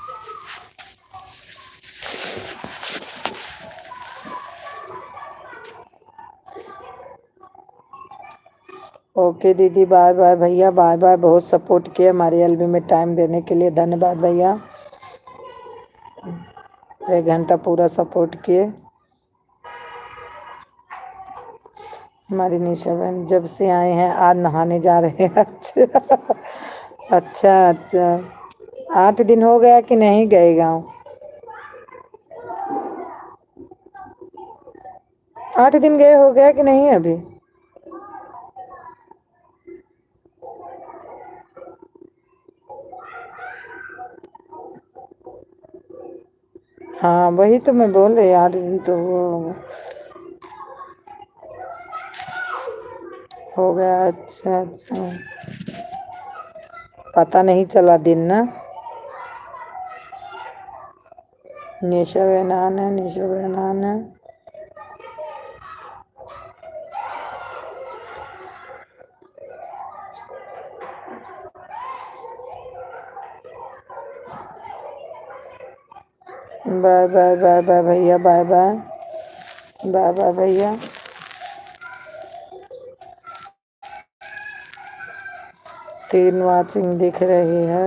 [SPEAKER 1] ओके दीदी, बाय बाय भैया, बाय बाय। बहुत सपोर्ट किया हमारी एलबी में टाइम देने के लिए, धन्यवाद भैया। 1 घंटा पूरा सपोर्ट किए। हमारी निशा बहन जब से आए हैं आज नहाने जा रहे हैं। अच्छा अच्छा। 8 दिन हो गया कि नहीं गए गाँव? 8 दिन गए हो गया कि नहीं अभी? हाँ वही तो मैं बोल रही, 8 दिन तो हो गया। अच्छा अच्छा, पता नहीं चला दिन ना। निशा बहन है, निशा बहन है। बाय बाय बाय बाय भैया, बाय बाय बाय बाय भैया। 3 वाचिंग दिख रही है।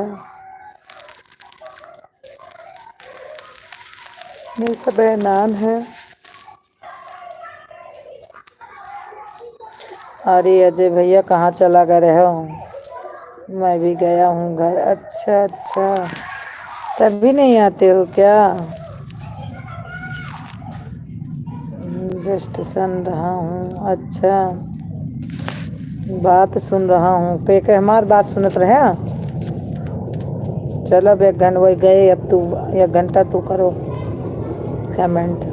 [SPEAKER 1] ये सब नाम है। अरे अजय भैया कहाँ चला गए हो? मैं भी गया हूँ घर। अच्छा अच्छा, तभी नहीं आते हो क्या? जस्ट सुन रहा हूँ। अच्छा, बात सुन रहा हूँ। के हमार बात सुनत रहे। चल अब 1 घंटा वही गए, अब तू 1 घंटा तू करो कमेंट।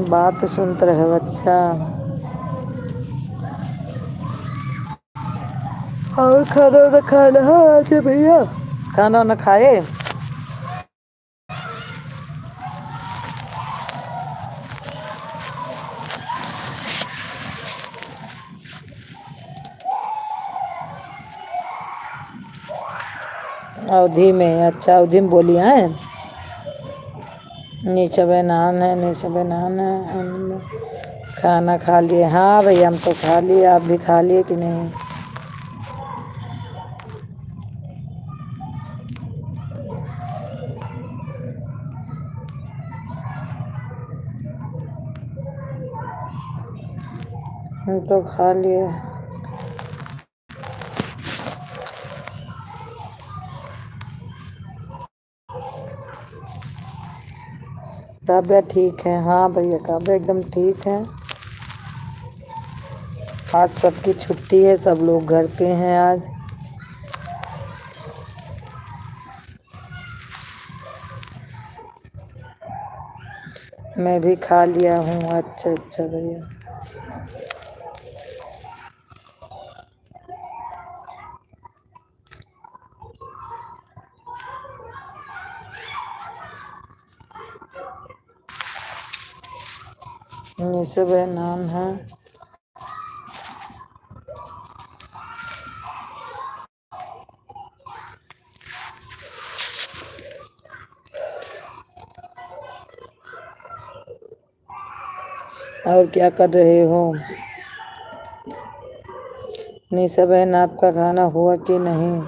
[SPEAKER 1] बात सुनते रहे। अच्छा, और खाना खाना है आज भैया? खाना न खाए? अवधि में? अच्छा, अवधि में बोली है। नीचे बनान है, नीचे बनान है। खाना खा लिए? हाँ भैया हम तो खा लिए। आप भी खा लिए कि नहीं? हम तो खा लिए। काव्या ठीक है? हाँ भैया काव्या एकदम ठीक है। आज सबकी छुट्टी है, सब लोग घर पे हैं आज। मैं भी खा लिया हूँ। अच्छा अच्छा भैया। ये सब है नाम है। और क्या कर रहे हो? निशा बहन, आपका खाना हुआ कि नहीं?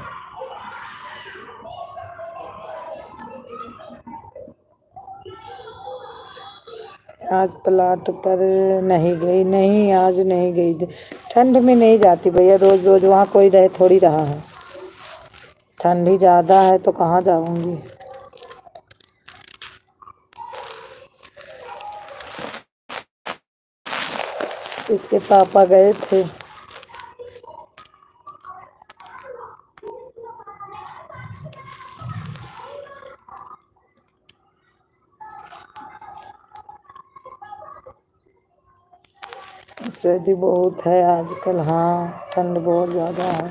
[SPEAKER 1] आज प्लाट पर नहीं गई। नहीं, आज नहीं गई। ठंड में नहीं जाती भैया, रोज रोज वहाँ कोई रह थोड़ी रहा है। ठंडी ज़्यादा है तो कहाँ जाऊँगी। इसके पापा गए थे। सर्दी बहुत है आजकल। हाँ, ठंड बहुत ज़्यादा है।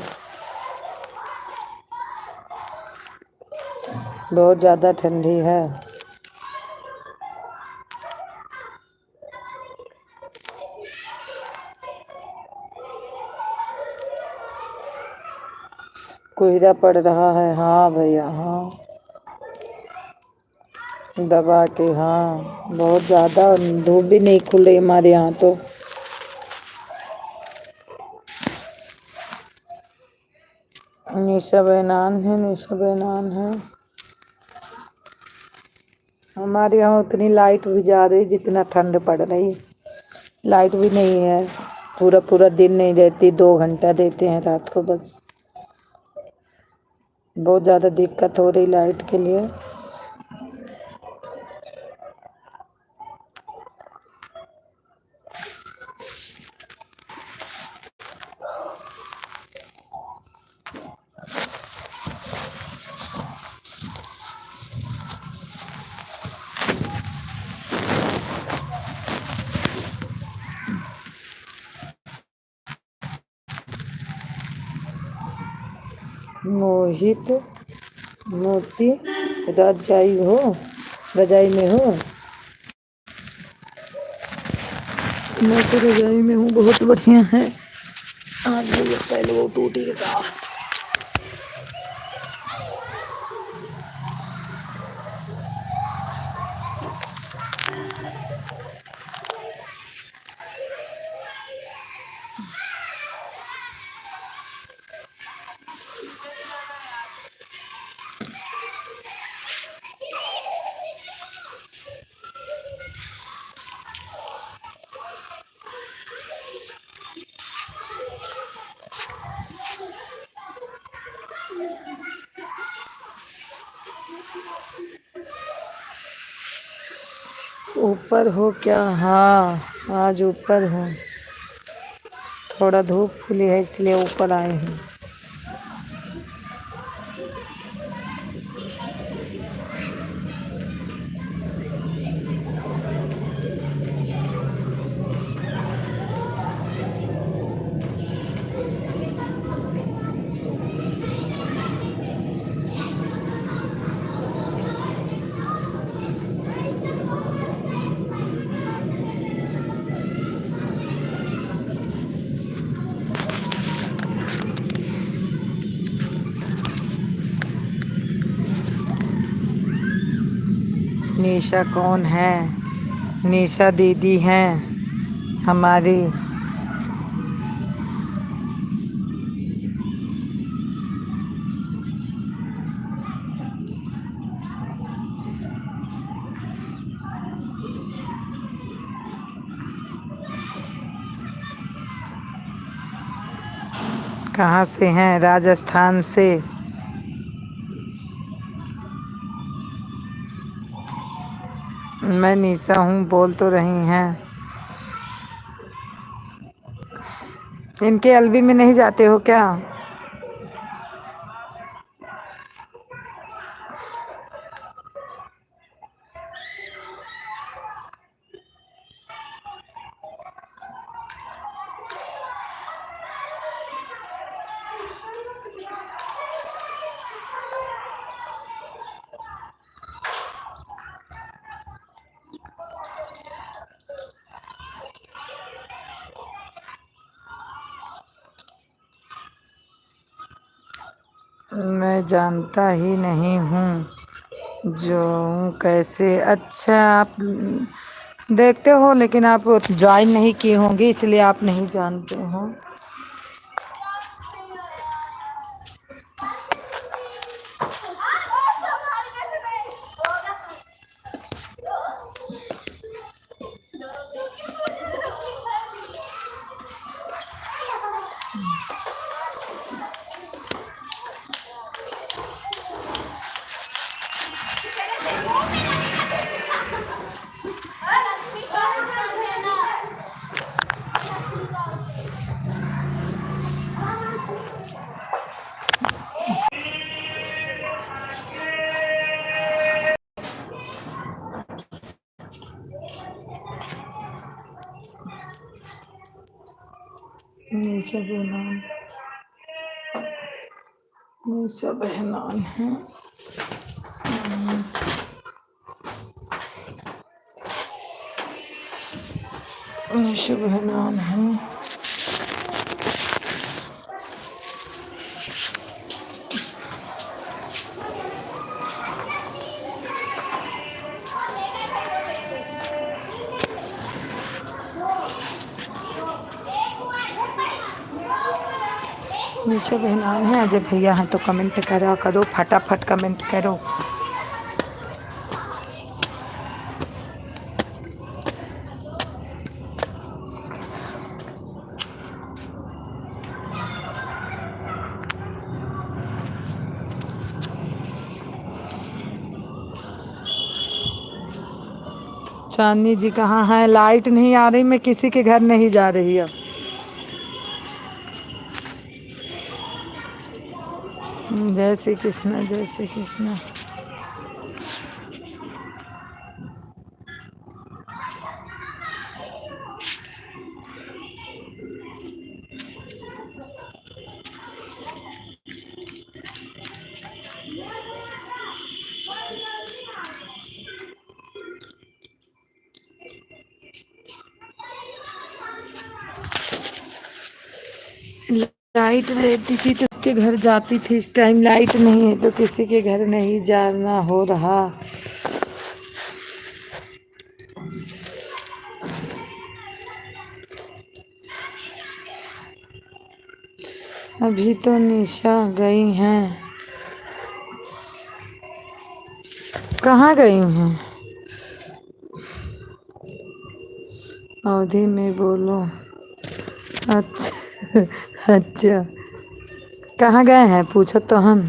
[SPEAKER 1] बहुत ज़्यादा ठंडी है। कोहरा पड़ रहा है। हाँ भैया, हाँ, दबा के। हाँ, बहुत ज़्यादा। धूप भी नहीं खुल रही हमारे यहाँ तो। निशा बैनान है, निशा बैनान है। हमारे यहाँ उतनी लाइट भी जा रही जितना ठंड पड़ रही। लाइट भी नहीं है, पूरा पूरा दिन नहीं रहती, 2 घंटा देते हैं रात को बस। बहुत ज़्यादा दिक्कत हो रही लाइट के लिए। मोहित, मोती, रजाई में हो। मैं तो रजाई में हूँ। बहुत बढ़िया है। आज भैया पहले वो टूटी का। ऊपर हो क्या? हाँ, आज ऊपर हूँ। थोड़ा धूप खुली है इसलिए ऊपर आए हैं। निशा कौन है? निशा दीदी हैं हमारी। कहाँ से हैं? राजस्थान से। मैं निशा हूँ, बोल तो रही हैं। इनके एलबी में नहीं जाते हो क्या? मैं जानता ही नहीं हूँ जो कैसे। अच्छा, आप देखते हो लेकिन आप ज्वाइन नहीं किए होंगे इसलिए आप नहीं जानते हो। नीचे बहनान, नीचे बहनान है। नीचे बहनान है। नीचे बहनान है। अजय भैया हैं तो कमेंट करा करो, फटाफट कमेंट करो। चांदनी जी कहाँ है? लाइट नहीं आ रही, मैं किसी के घर नहीं जा रही अब। जय श्री कृष्ण, जय श्री कृष्ण। लाइट रहती थी तो के घर जाती थी, इस टाइम लाइट नहीं है तो किसी के घर नहीं जाना हो रहा। अभी तो निशा गई हैं। कहाँ गई हैं? अवधि में बोलो। अच्छा अच्छा, कहाँ गए हैं पूछो तो हम।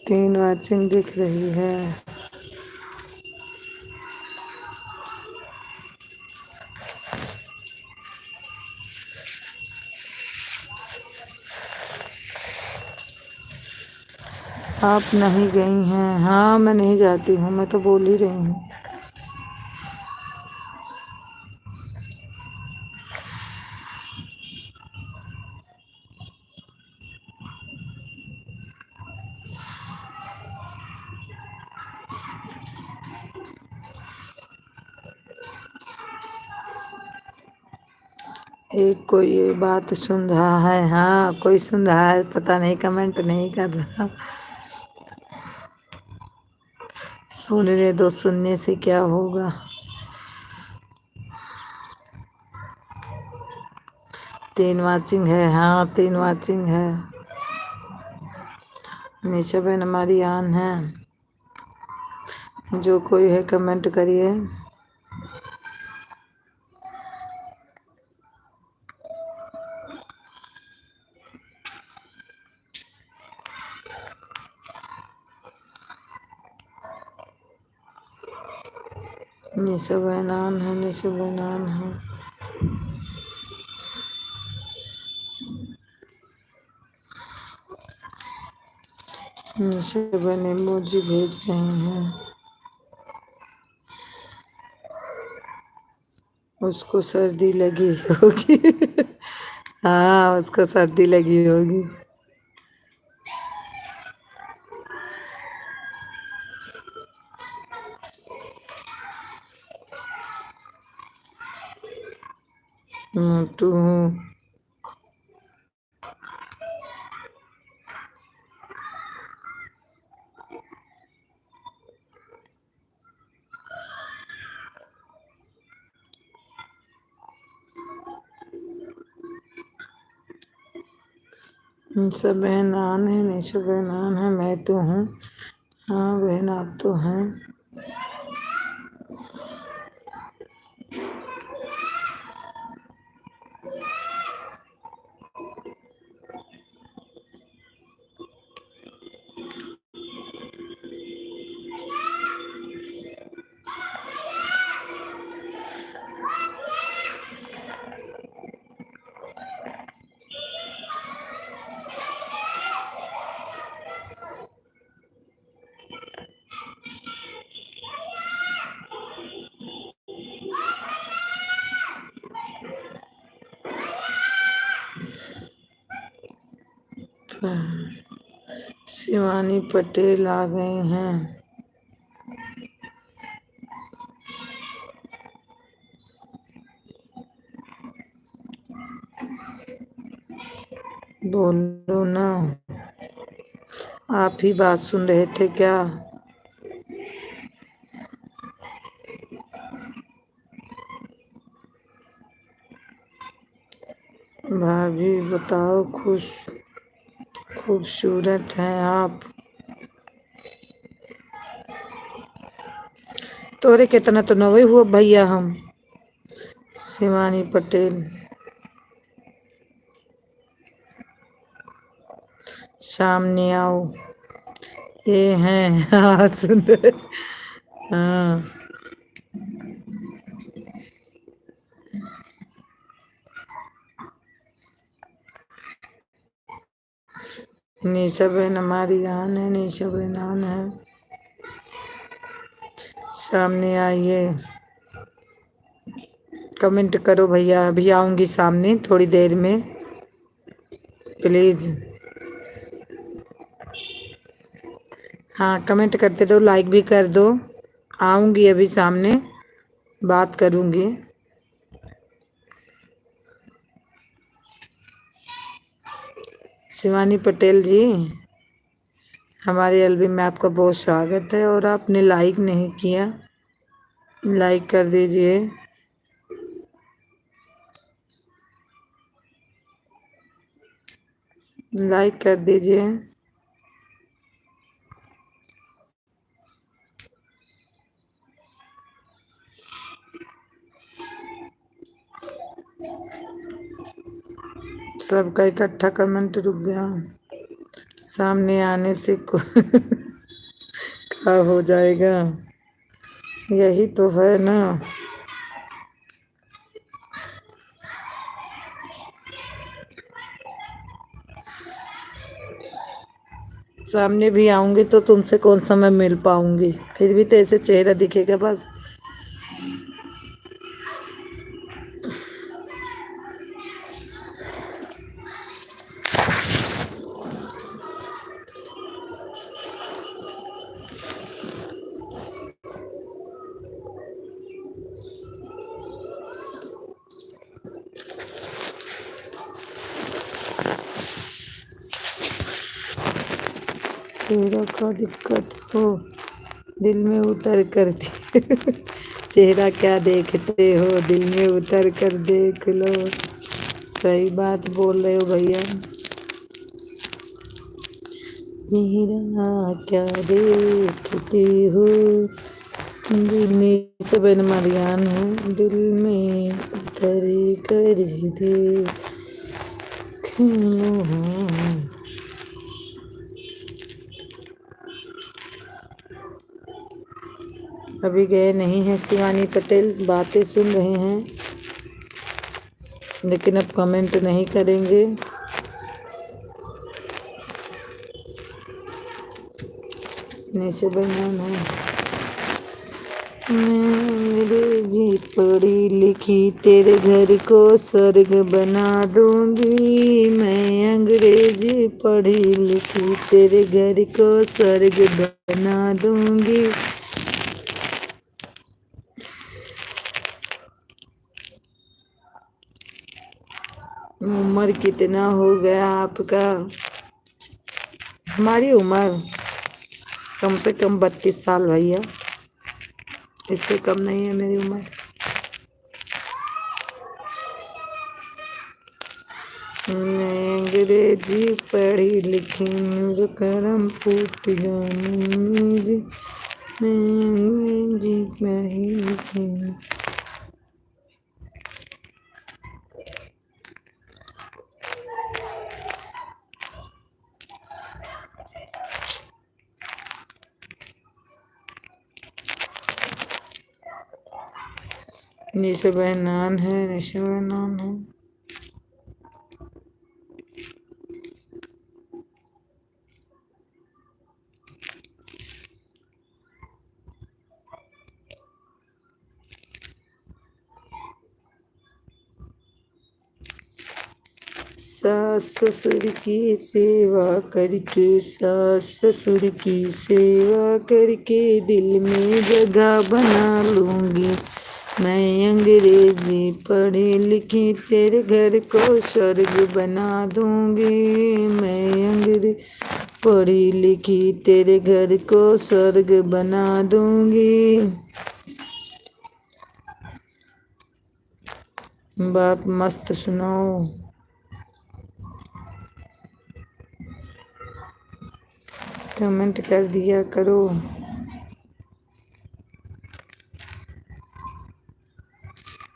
[SPEAKER 1] तीन वाचिंग दिख रही है। आप नहीं गई हैं? हाँ, मैं नहीं जाती हूँ, मैं तो बोल ही रही हूँ। एक कोई ये बात सुन रहा है। हाँ, कोई सुन रहा है, पता नहीं, कमेंट नहीं कर रहा। सुनने दो, सुनने से क्या होगा। तीन वाचिंग है। हाँ, तीन वाचिंग है। निशा बहन हमारी आन है। जो कोई है कमेंट करिए। निशा बनान है, निशा बनान है। निशा बन इमोजी भेज रहे हैं। उसको सर्दी लगी होगी। हाँ, उसको सर्दी लगी होगी। मोटू हूँ। निशा बहन आन है, निशा बहन आन है, मैं तो हूँ। हाँ बहन आप तो हैं। शिवानी पटेल आ गए हैं। बोलो ना, आप ही बात सुन रहे थे क्या? भाभी बताओ, खूबसूरत हैं आप। तोरे कितना तो नवे हुआ भैया हम। शिवानी पटेल सामने आओ। ये हैं। हाँ सुन रहे। हाँ निशा बहन हमारी आन है, निशा बहन आन है। सामने आइए, कमेंट करो भैया। अभी आऊंगी सामने थोड़ी देर में, प्लीज। हाँ कमेंट करते दो, लाइक भी कर दो। आऊंगी अभी सामने, बात करूंगी। शिवानी पटेल जी, हमारे एल्बम में आपका बहुत स्वागत है। और आपने लाइक नहीं किया, लाइक कर दीजिए। लाइक कर दीजिए। सबका इकट्ठा कमेंट रुक गया। सामने आने से क्या हो जाएगा? यही तो है ना। सामने भी आऊंगी तो तुमसे कौन सा मैं मिल पाऊंगी? फिर भी तो ऐसे चेहरा दिखेगा बस। चेहरा का दिक्कत हो, दिल में उतर कर चेहरा क्या देखते हो, दिल में उतर कर देख लो। सही बात बोल रहे हो भैया। चेहरा क्या देखते हो, दिल में सब मरियान हो, दिल में उतर कर देख लो। अभी गए नहीं हैं शिवानी पटेल, बातें सुन रहे हैं लेकिन अब कमेंट नहीं करेंगे। नीचे बनाना है। मैं अंग्रेजी पढ़ी लिखी तेरे घर को स्वर्ग बना दूंगी। मैं अंग्रेजी पढ़ी लिखी तेरे घर को स्वर्ग बना दूंगी। उम्र कितना हो गया आपका? हमारी उम्र कम से कम 32 साल भैया, इससे कम नहीं है मेरी उम्र। मैं अंग्रेजी पढ़ी लिखी मेरे करम फूट जाऊंगी। मैं अंग्रेजी पढ़ी लिखी। निशा बहनान है, निशा बहनान है। सास ससुर की सेवा करके, सास ससुर की सेवा करके दिल में जगह बना लूंगी। मैं अंग्रेजी पढ़ी लिखी तेरे घर को स्वर्ग बना दूंगी। मैं अंग्रेजी पढ़ी लिखी तेरे घर को स्वर्ग बना दूंगी। बात मस्त सुनाओ। कमेंट कर दिया करो।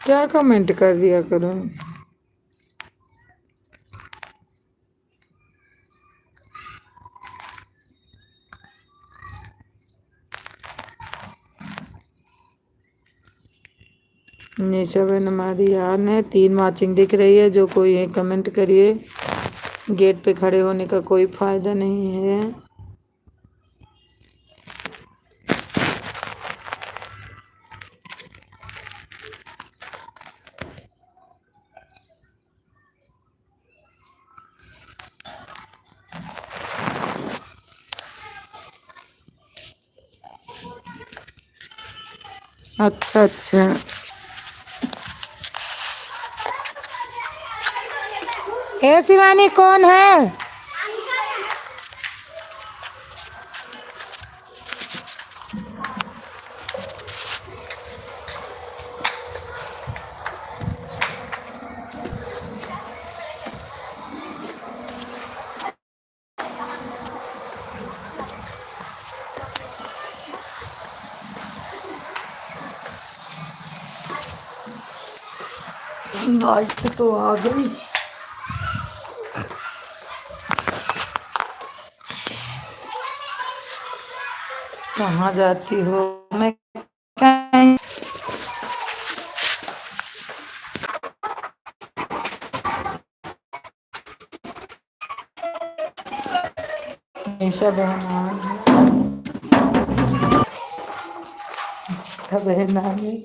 [SPEAKER 1] क्या कमेंट कर दिया करो? निशा बहन हमारी यार है। 3 वाचिंग दिख रही है। जो कोई है कमेंट करिए। गेट पे खड़े होने का कोई फायदा नहीं है। अच्छा अच्छा, ए शिवानी कौन है? लाइट तो आ गई। कहाँ जाती हो? मैं कहीं निशा बहन आई है। बहन आई है।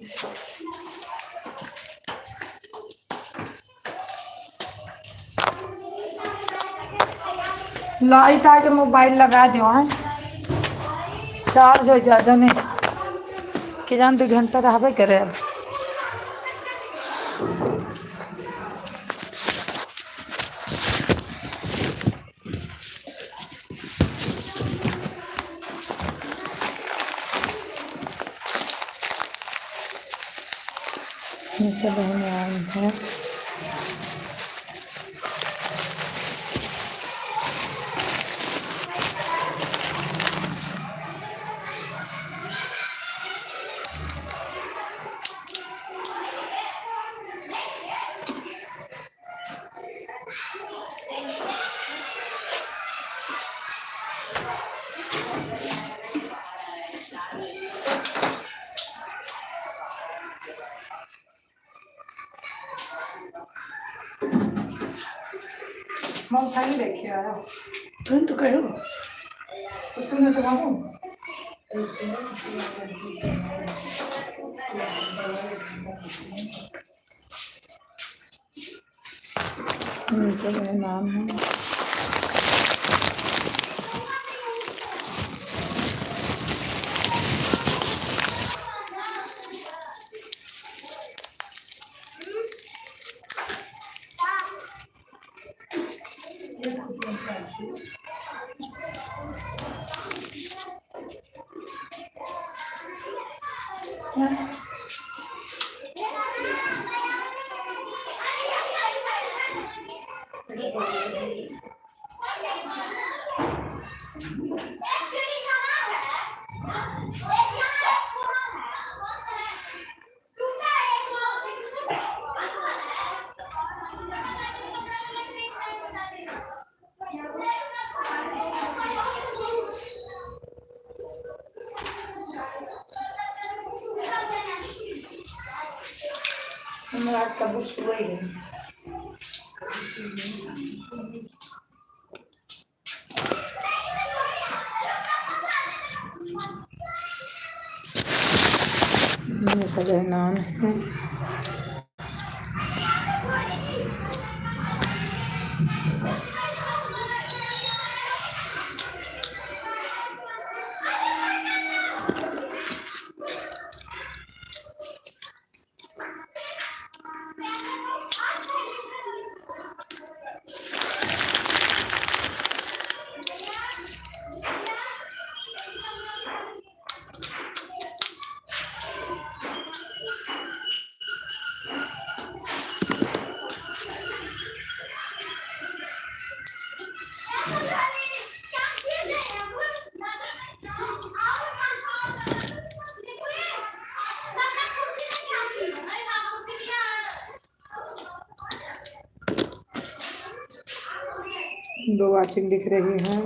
[SPEAKER 1] लाइट आके मोबाइल लगा दो हैं, चार्ज हो जा जाने कि जान 2 घंटा रहबे करे। अब नीचे बहन आई है। मैं उठा ही देखिए आ रहा हूँ।
[SPEAKER 2] तुम तो कहो
[SPEAKER 1] तो तुम्हें तो मालूम नीचे मेरा नाम है। रात का बुक सुबह ही गई। ये सब है नाम है। दो वाचिंग दिख रही है।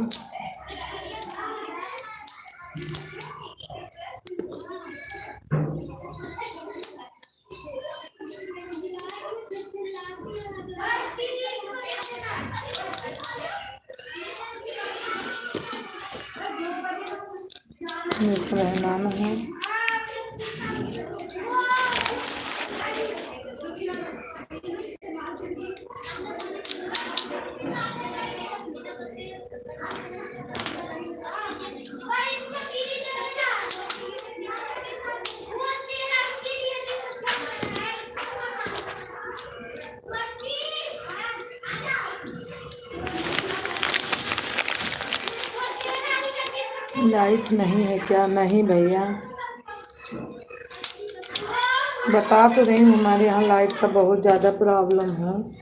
[SPEAKER 1] दूसरा नाम है। लाइट नहीं है क्या? नहीं भैया, बता तो रही हूँ हमारे यहाँ लाइट का बहुत ज़्यादा प्रॉब्लम है।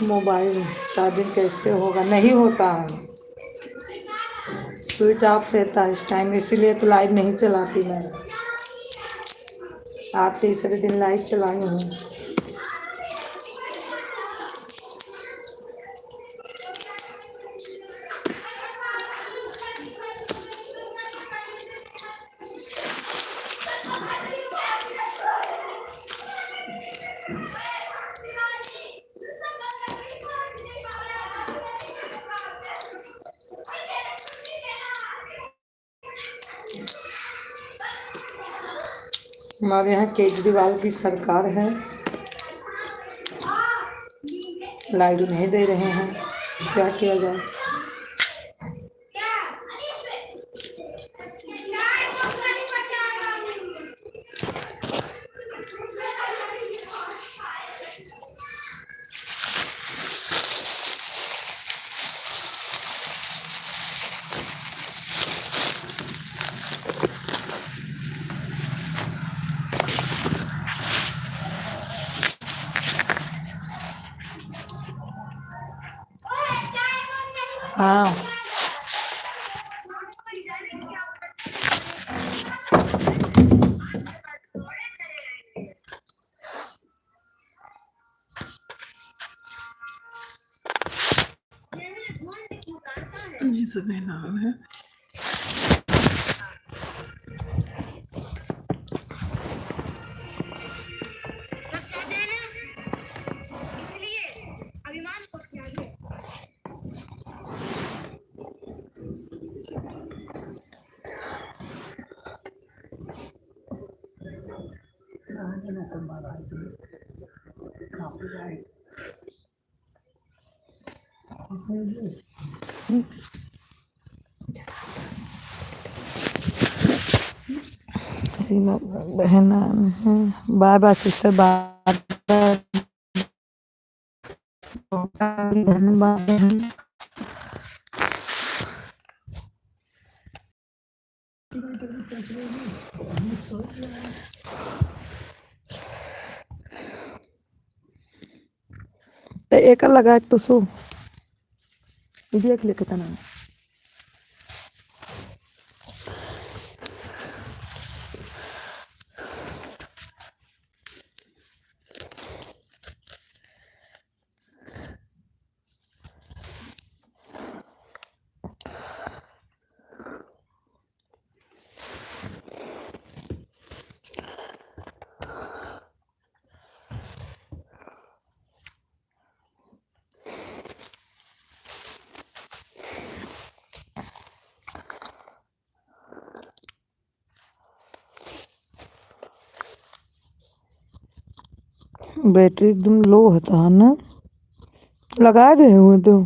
[SPEAKER 1] मोबाइल चार्जिंग कैसे होगा? नहीं होता है, स्विच ऑफ रहता है इस टाइम, इसीलिए तो लाइट नहीं चलाती मैं। आज तीसरे दिन लाइट चलाई हूँ। हमारे यहाँ केजरीवाल की सरकार है, लाइट नहीं दे रहे हैं, क्या किया जाए। हाँ ये सब नाम है। सीमा बहन है। बाय बाय सिस्टर, बाय धन्यवाद। तो एक लगा तो सो देख ले कितना बैटरी एकदम लो होता है ना, लगा दे हुए तो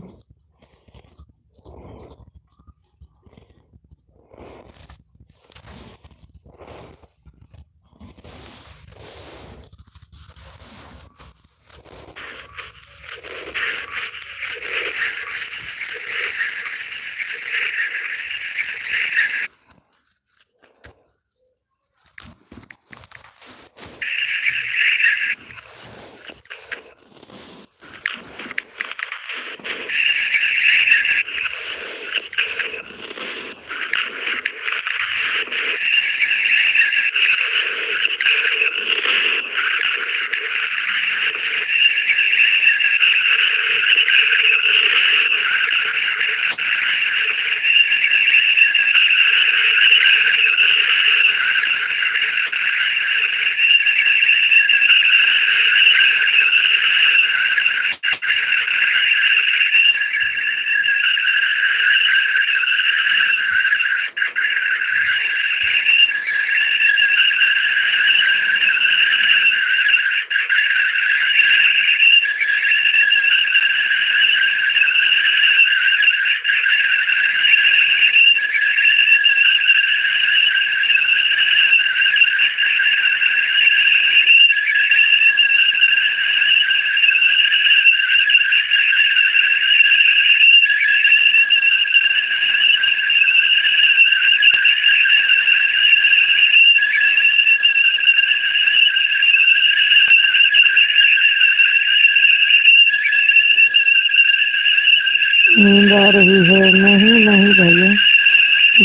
[SPEAKER 1] नींद आ रही है। नहीं नहीं भैया,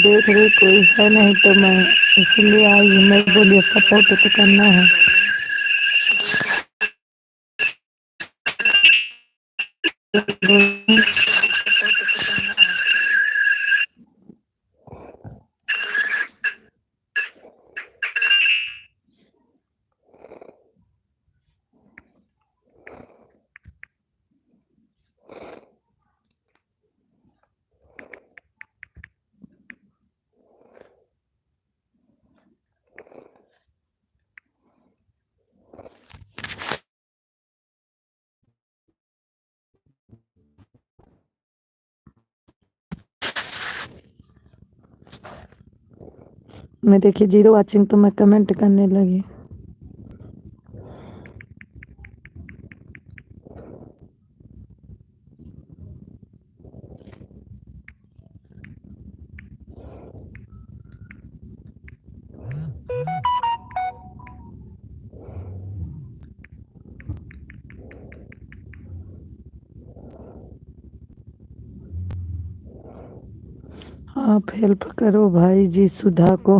[SPEAKER 1] देख रही कोई है नहीं तो मैं इसलिए आई। मैं बोली सपोर्ट तो करना है। मैं देखिए 0 वाचिंग तो मैं कमेंट करने लगी। आप हेल्प करो भाई जी सुधा को।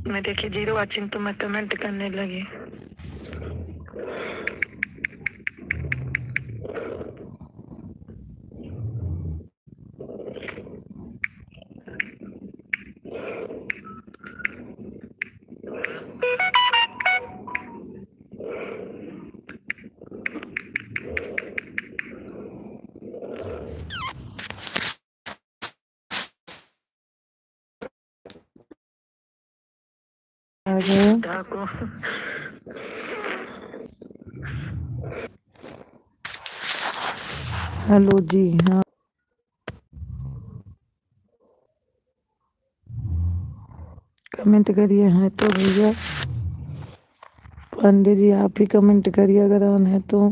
[SPEAKER 1] मैं देखिए 0 वाचिंग तो मैं कमेंट करने लगी। सुधा को हेलो जी हाँ कमेंट करिए हैं तो भैया पांडे जी आप ही कमेंट करिए अगर ऑन है तो।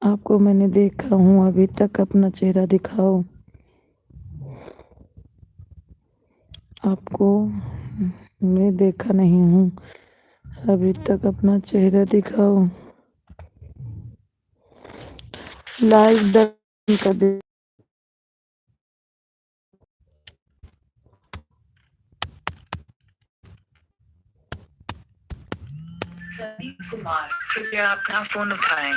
[SPEAKER 1] आपको मैंने देखा हूँ अभी तक अपना चेहरा दिखाओ। आपको मैं देखा नहीं हूँ अभी तक अपना चेहरा दिखाओ। लाइक डन कर दे। संदीप कुमार कृपया अपना फोन उठाएं।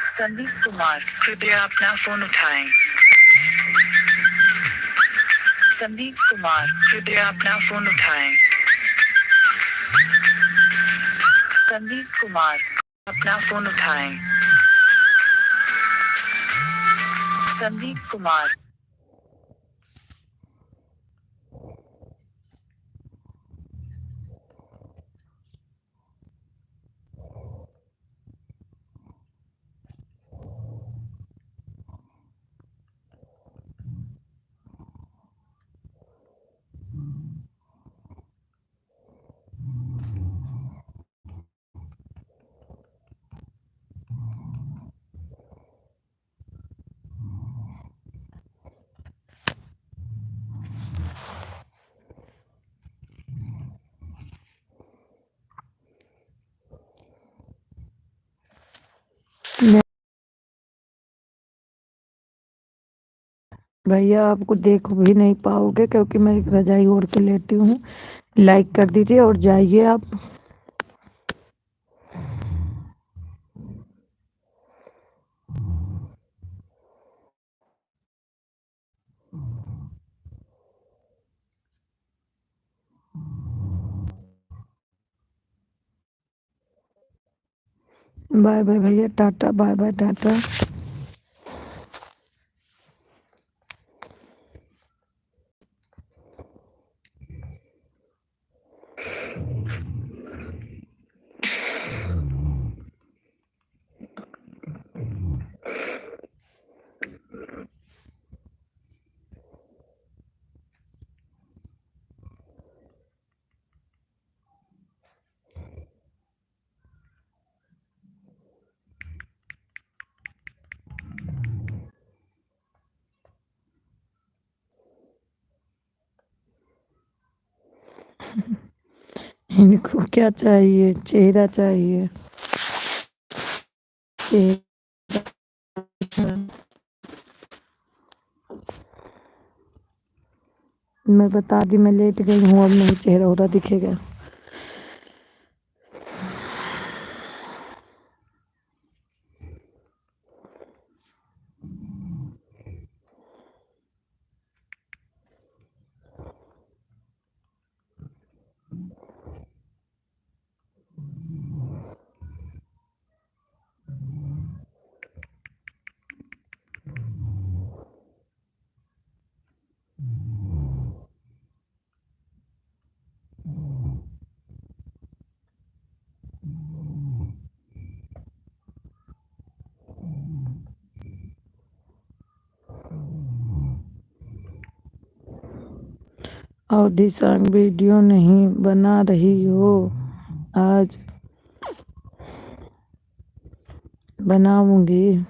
[SPEAKER 1] संदीप कुमार कृपया अपना फोन उठाएं। संदीप कुमार कृपया अपना फोन उठाएं। संदीप कुमार अपना फोन उठाएं। संदीप कुमार भैया आपको देख भी नहीं पाओगे क्योंकि मैं रजाई ओढ़ के लेटी हूँ। लाइक कर दीजिए और जाइए आप। बाय बाय भैया टाटा बाय बाय टाटा। इनको क्या चाहिए चेहरा चाहिए। चेहरा। मैं बता दी, मैं लेट गई हूँ, अब नहीं चेहरा हो रहा दिखेगा। अवधि सॉन्ग वीडियो नहीं बना रही हो? आज बनाऊंगी।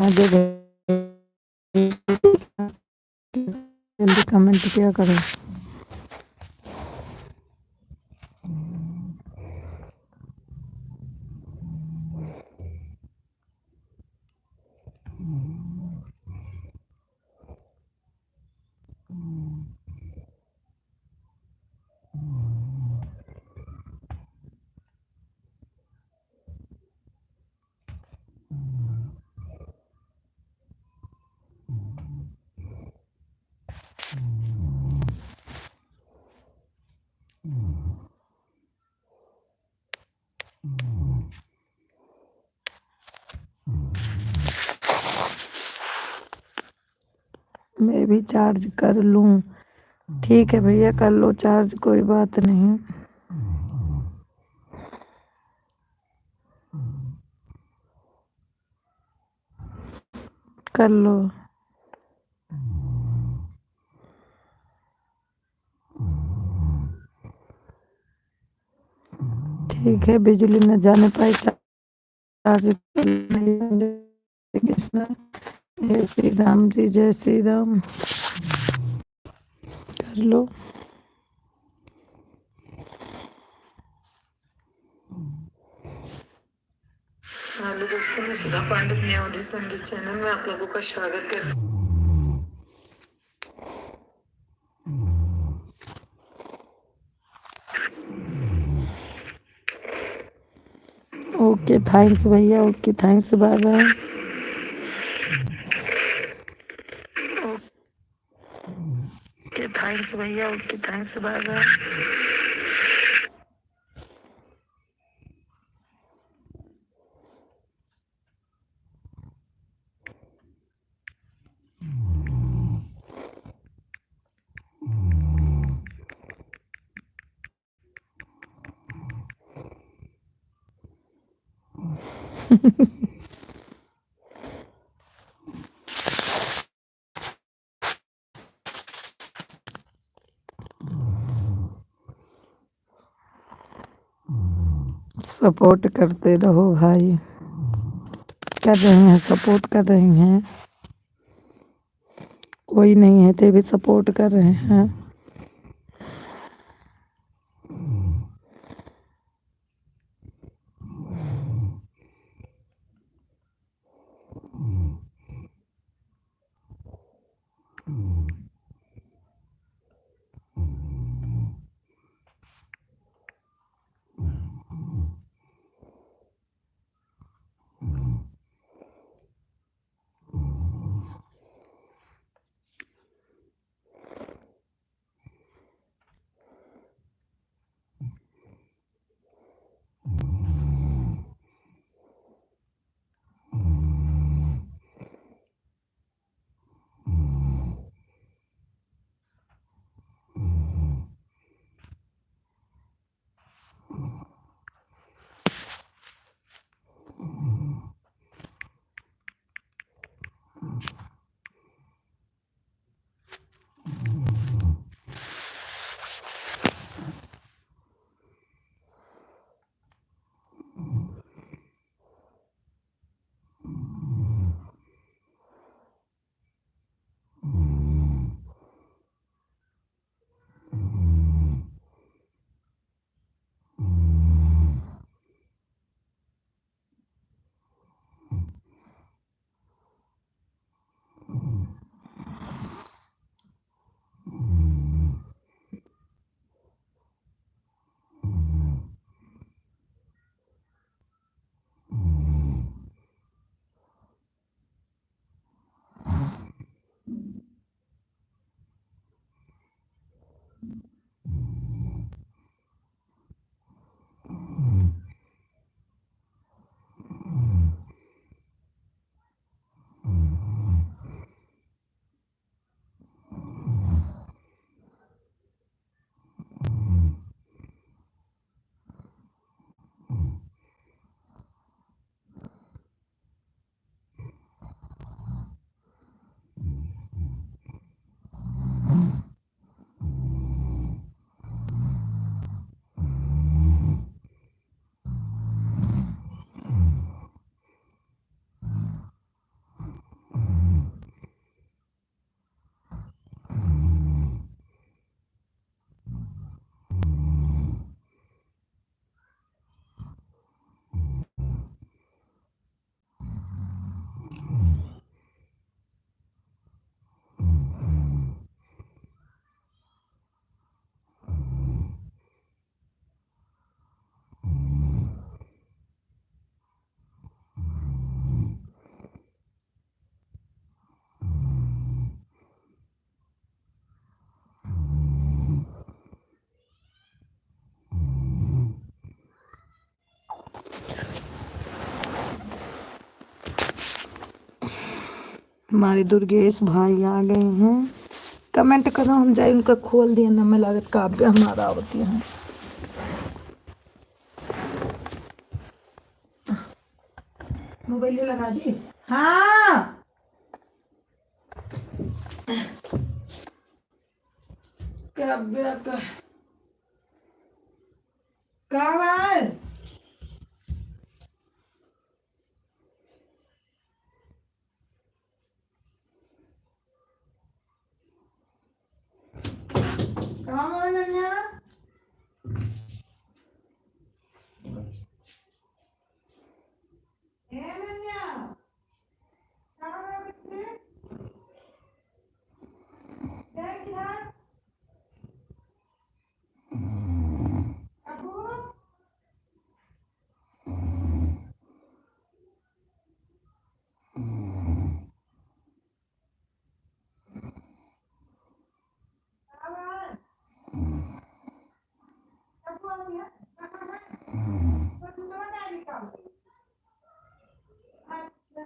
[SPEAKER 1] आगे जल्दी कमेंट किया करो। मैं भी चार्ज कर लूँ? ठीक है भैया, कर लो चार्ज, कोई बात नहीं। कर लो। ठीक है, बिजली न जाने पाए चार्ज नहीं। कृष्णा, जय श्री राम जी, जय श्री राम। कर लो। हेलो दोस्तों, मैं सुधा पांडे अपने अवधि संगीत चैनल में आप लोगों का स्वागत करती हूँ। ओके थैंक्स भैया, okay thanks, bye bye. Okay thanks भैया, okay thanks, bye bye. Support करते रहो भाई, कर रहे हैं, सपोर्ट कर रही हैं। कोई नहीं है तो भी सपोर्ट कर रहे हैं। हमारे दुर्गेश भाई आ गए हैं। कमेंट करो, हम जाए उनका खोल दिए ना, मैं लागत काव्य हमारा होती है। मोबाइल लगा दी। हाँ काव्य का काव्य काव्य नन्या ए नन्या काव्य बेटे जय किरण अबू काव्य अबू आ गया तो तू तो बता दी काव्य। अच्छा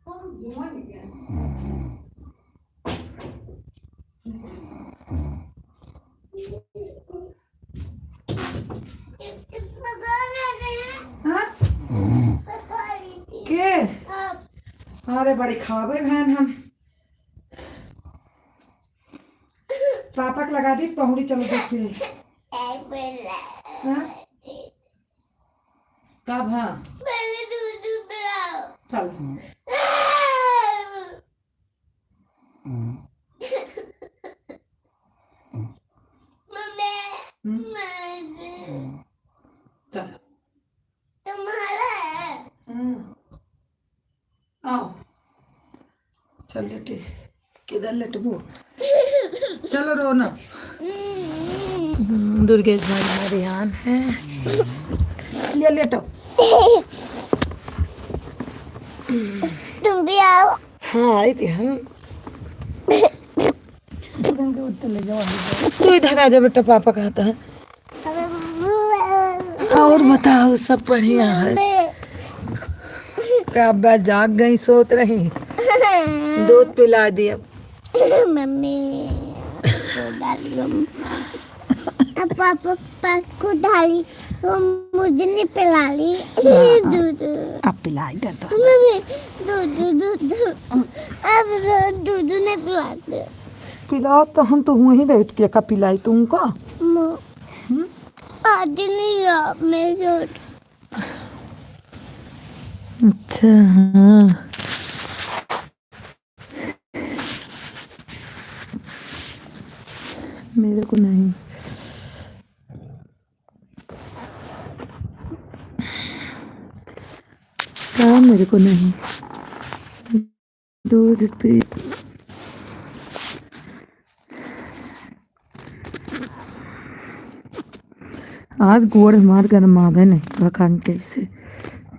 [SPEAKER 1] कौन जुआ नहीं गया हाँ के अरे बड़ी खावे बहन हम पापा के लगा दी पहुड़ी। चलो देखिए हाँ? कब हाँ चलो चलो आओ चल लेटे किधर लेटबू चलो रो ना। दुर्गेश भाई हरियाण है ले लेटो।
[SPEAKER 3] तुम भी आओ।
[SPEAKER 1] हाँ आई थी हम ले जाओ तू इधर आ जा बेटा पापा कहता है। और बताओ सब बढ़िया है। काव्या जाग गई सोत रही दूध पिला दिया
[SPEAKER 3] मम्मी पापा को डाली तो मुझे नहीं पिला ली दूध।
[SPEAKER 1] अब पिलाई दे तो
[SPEAKER 3] मम्मी दूध अब दूध नहीं पिलाते।
[SPEAKER 1] पिलाओ तो हम तो वहीं बैठ के का पिलाई तुमको।
[SPEAKER 3] आज नहीं आप मैं सोच।
[SPEAKER 1] अच्छा हाँ मेरे को नहीं क्या मेरे को नहीं दूध पी आज गोड़ हमार गर्म आवे नहीं भकान कैसे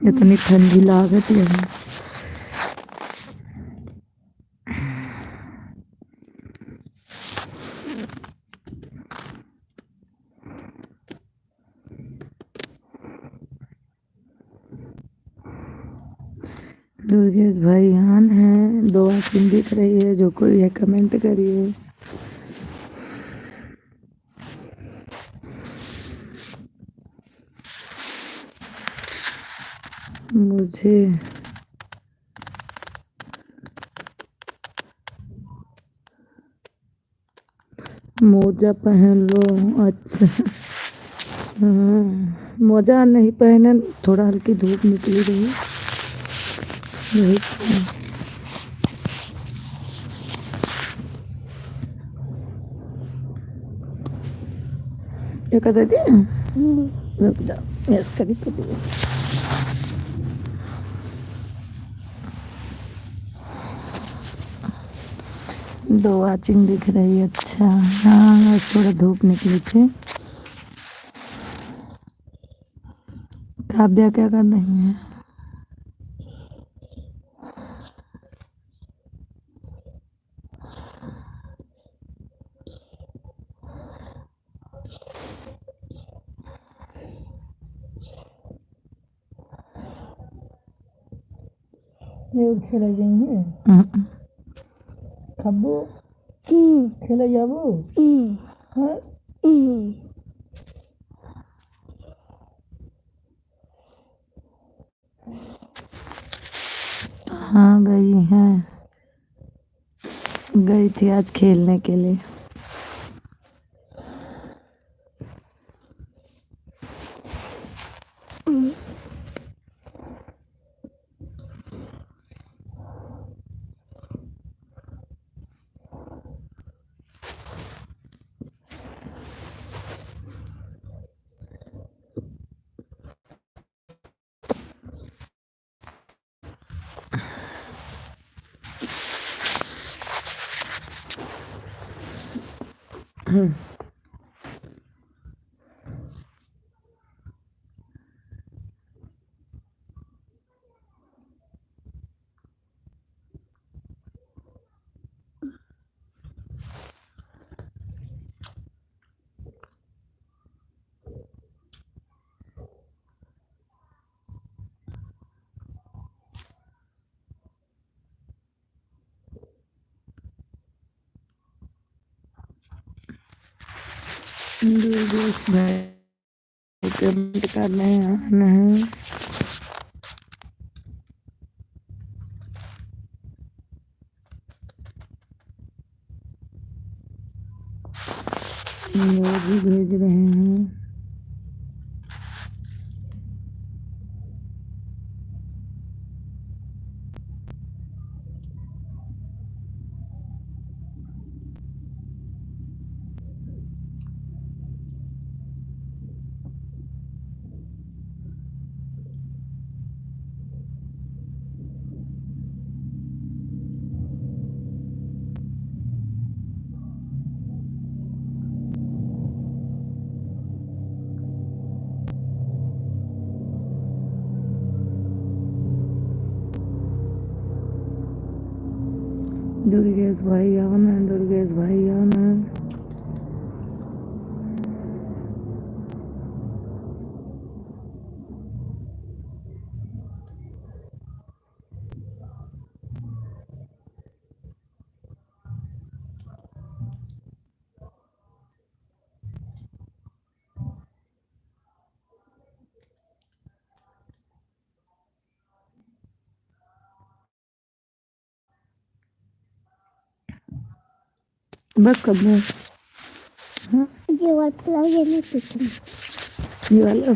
[SPEAKER 1] इतनी ठंडी लागत है। दुर्गेश भाई यहाँ है दो आसिन दिख रही है जो कोई है कमेंट करिए। मुझे मोजा पहन लो। अच्छा। हाँ, मोजा नहीं पहने, थोड़ा हल्की धूप निकली रही। यही ये कर देती है। रुक जाओ, यस करी तो दी। दो वाचिंग दिख रही है। अच्छा हाँ, आज थोड़ा धूप निकली थी। काव्या क्या कर रही है?
[SPEAKER 2] ये खेला गई है खब्बू खेला जाबो हाँ
[SPEAKER 1] हाँ गई है, गई थी आज खेलने के लिए। दुर्गेश भाई कमेंट करने आना है। वो भी भेज रहे हैं। दुर्गेश भाई आना, दुर्गेश भाई आना। बस कर दो। हाँ
[SPEAKER 3] ये वाला पुलाव ये नहीं पीती।
[SPEAKER 1] ये वाला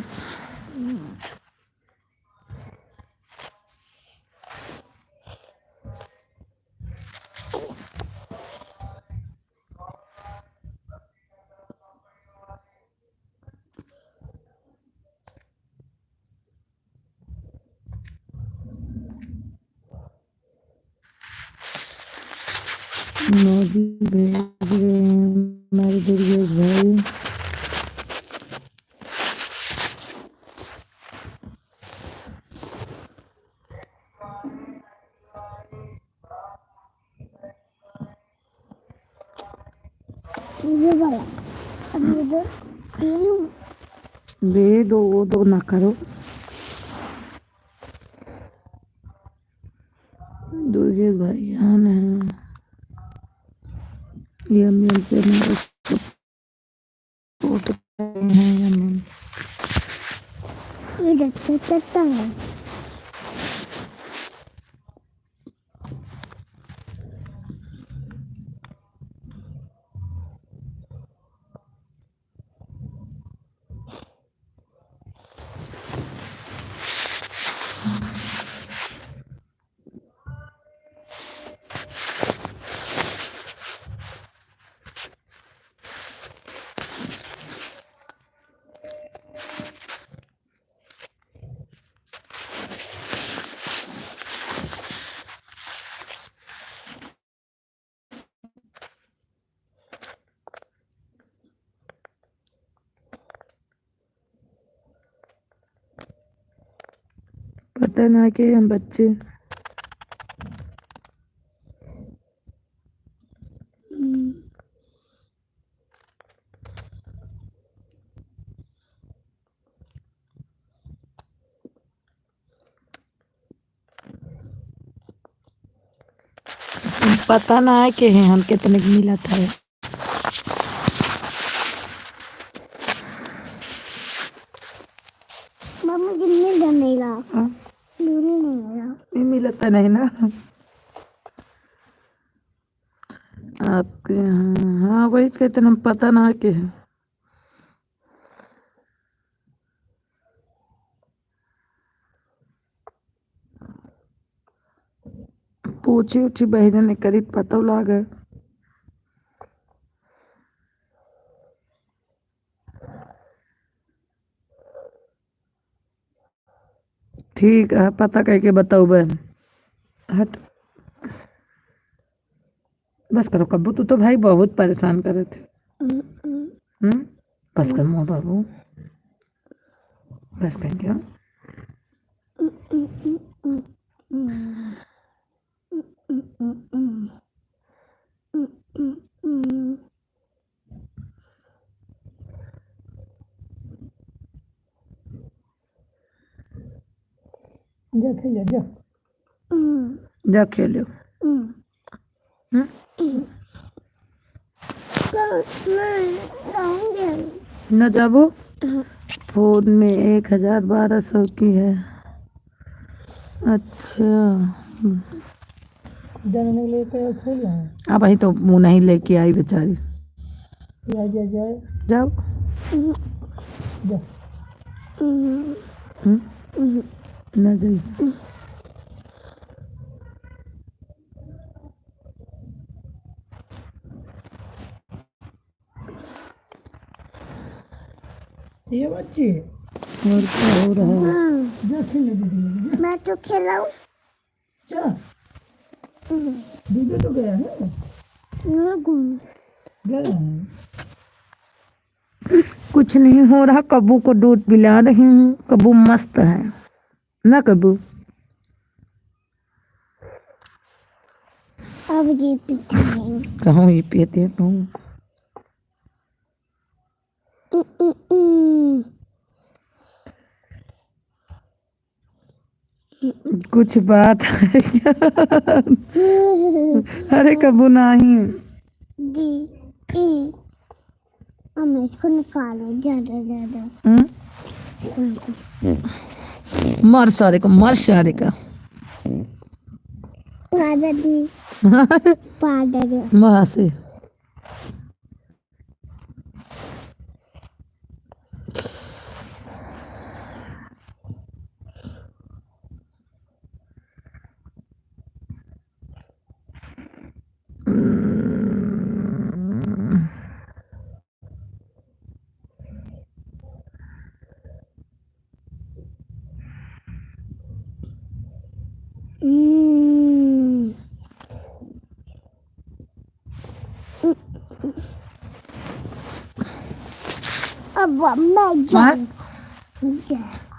[SPEAKER 1] मोदी भेज रहे हैं हमारे दुर्गेश भाई।
[SPEAKER 3] ये वाला अब ये दो
[SPEAKER 1] दे दो, वो दो ना करो। दुर्गेश भाई आना है। यम से हमारे सपोर्ट कर रहे हैं। यम
[SPEAKER 3] ये देखते चलता है।
[SPEAKER 1] पता ना कि हम बच्चे पता ना है कि हम कितने की मिला था।
[SPEAKER 3] मम्मी जिम्मे नहीं ला
[SPEAKER 1] हाँ?
[SPEAKER 3] दूरी नहीं ला
[SPEAKER 1] नहीं मिला था नहीं ना आपके यहाँ। हाँ वही कहते हम पता ना कि पूछी उछी बहन ने करी पता लागे। ठीक है पता कह के बताओ बहन। हट बस करो कब्बू तू तो भाई बहुत परेशान करे थे। बस कर मोह बाबू बस कर क्या।
[SPEAKER 2] जा खेल जा।
[SPEAKER 1] जा खेलो। न जाबू फोन में 1200 की है। अच्छा
[SPEAKER 2] जाने के लिए क्या खेल रहा है?
[SPEAKER 1] अब वही तो मुँह नहीं लेके आई बेचारी।
[SPEAKER 2] जा जा जा
[SPEAKER 1] जाओ
[SPEAKER 2] जा।
[SPEAKER 1] न जाइए।
[SPEAKER 2] ये बच्ची
[SPEAKER 1] और क्या हो रहा है।
[SPEAKER 2] जा खेल दीदी।
[SPEAKER 3] मैं तो खिलाऊं
[SPEAKER 2] जा दीदी तो गया है। गया है।
[SPEAKER 1] कुछ नहीं हो रहा कब्बू को दूध पिला रही हूँ। कब्बू मस्त है ना कब्बू।
[SPEAKER 3] अब ये पीता है।
[SPEAKER 1] कहाँ ये पीते हैं कहूँ। कुछ बात है क्या? अरे कब्बू नहीं
[SPEAKER 3] दी हम इसको निकालो ज्यादा ज्यादा।
[SPEAKER 1] मर सारे का मर सारे का
[SPEAKER 3] पाउडर दी पाउडर
[SPEAKER 1] वहां से
[SPEAKER 3] अब मैं जाऊँ।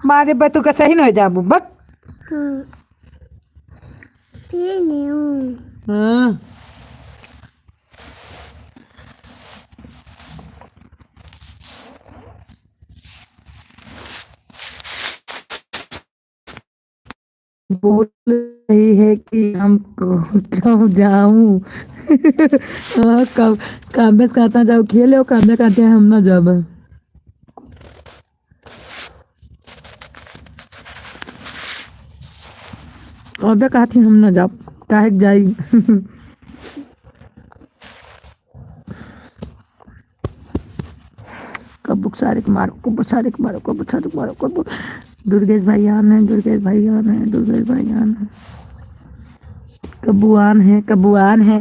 [SPEAKER 1] मारे बतू का सही न जाबू बक।
[SPEAKER 3] फिर नहीं हूँ।
[SPEAKER 1] बोल रही है कि हम क्यों जाऊं। कब काव्य कहता जाओ खेले काव्य कहते हैं हम ना जाब। काव्य कहती हम ना जाब काहे के जाई। कब्बू सारे के मारो कब्बू सारे के मारो कब्बू सारे के मारो कब्बू। दुर्गेश भाई आन है दुर्गेश भाई आन है दुर्गेश भाई आन है। कब्बुआन है कब्बुआन है।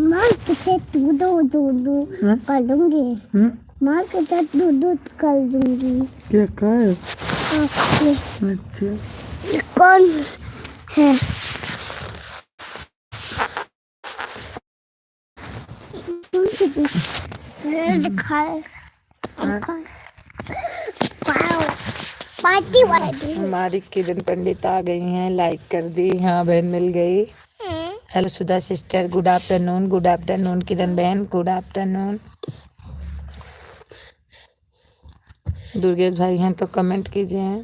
[SPEAKER 3] माँ किसे दो कर दूंगी। माँ किसे दो कर दूंगी।
[SPEAKER 1] क्या कर
[SPEAKER 3] ओके।
[SPEAKER 1] अच्छा
[SPEAKER 3] ये कौन है? दिखाए पाओ पार्टी वाली
[SPEAKER 1] हमारी किरण पंडित आ गई हैं, लाइक कर दी। हाँ बहन मिल गई। Hello Sudha sister, good afternoon. Good afternoon Kiran बहन, गुड आफ्टरनून। दुर्गेश भाई हैं तो कमेंट कीजिए।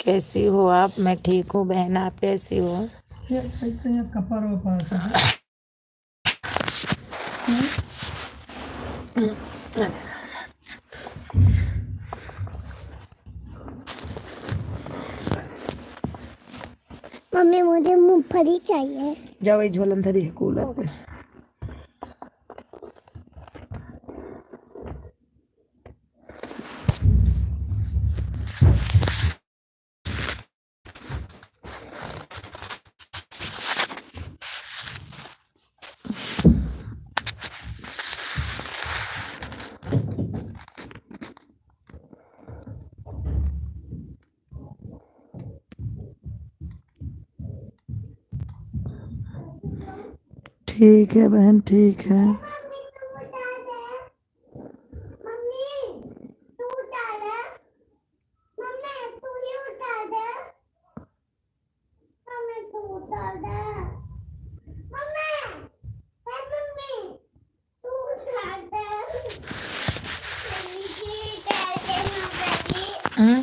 [SPEAKER 1] कैसी हो आप? मैं ठीक हूँ बहन, आप कैसी हो?
[SPEAKER 2] ये सही तो ये कपर वपर
[SPEAKER 3] मम्मी मुझे मूंगफली चाहिए।
[SPEAKER 1] जाओ वही झोलन धरी है कूलर पे। ठीक है बहन, ठीक है। हम्म?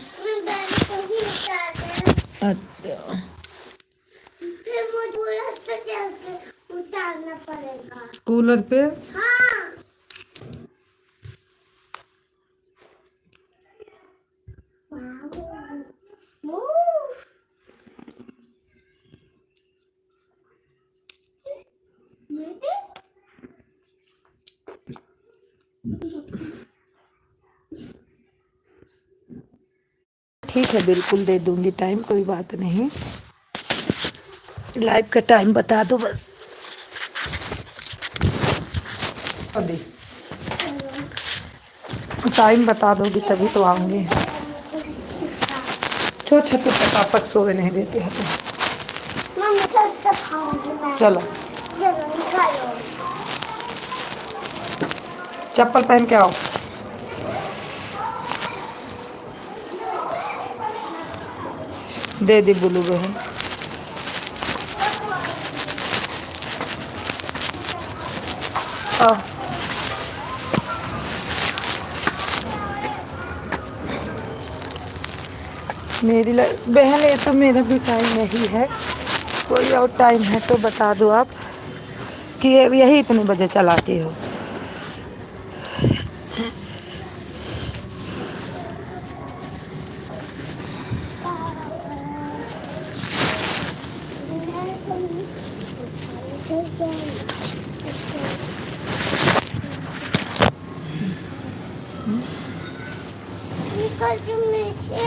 [SPEAKER 1] अच्छा
[SPEAKER 3] फिर मुझे उस पे जाके उतारना पड़ेगा।
[SPEAKER 1] कूलर पे।
[SPEAKER 3] हाँ।
[SPEAKER 1] ठीक है बिल्कुल दे दूंगी टाइम, कोई बात नहीं। लाइव का टाइम बता दो बस। अभी टाइम बता दोगी तभी तो आऊंगी। छो छत पे पापा सो नहीं देते हैं तो।
[SPEAKER 3] मम्मी तो खाऊंगी मैं।
[SPEAKER 1] चलो
[SPEAKER 3] चलो निकालो।
[SPEAKER 1] चप्पल पहन के आओ। दे दी बुलू बहन। आओ। मेरी बहन ये तो मेरा भी टाइम यही है, कोई और टाइम है तो बता दो आप कि यही इतने बजे चलाती हो।
[SPEAKER 3] निकल तुम में से।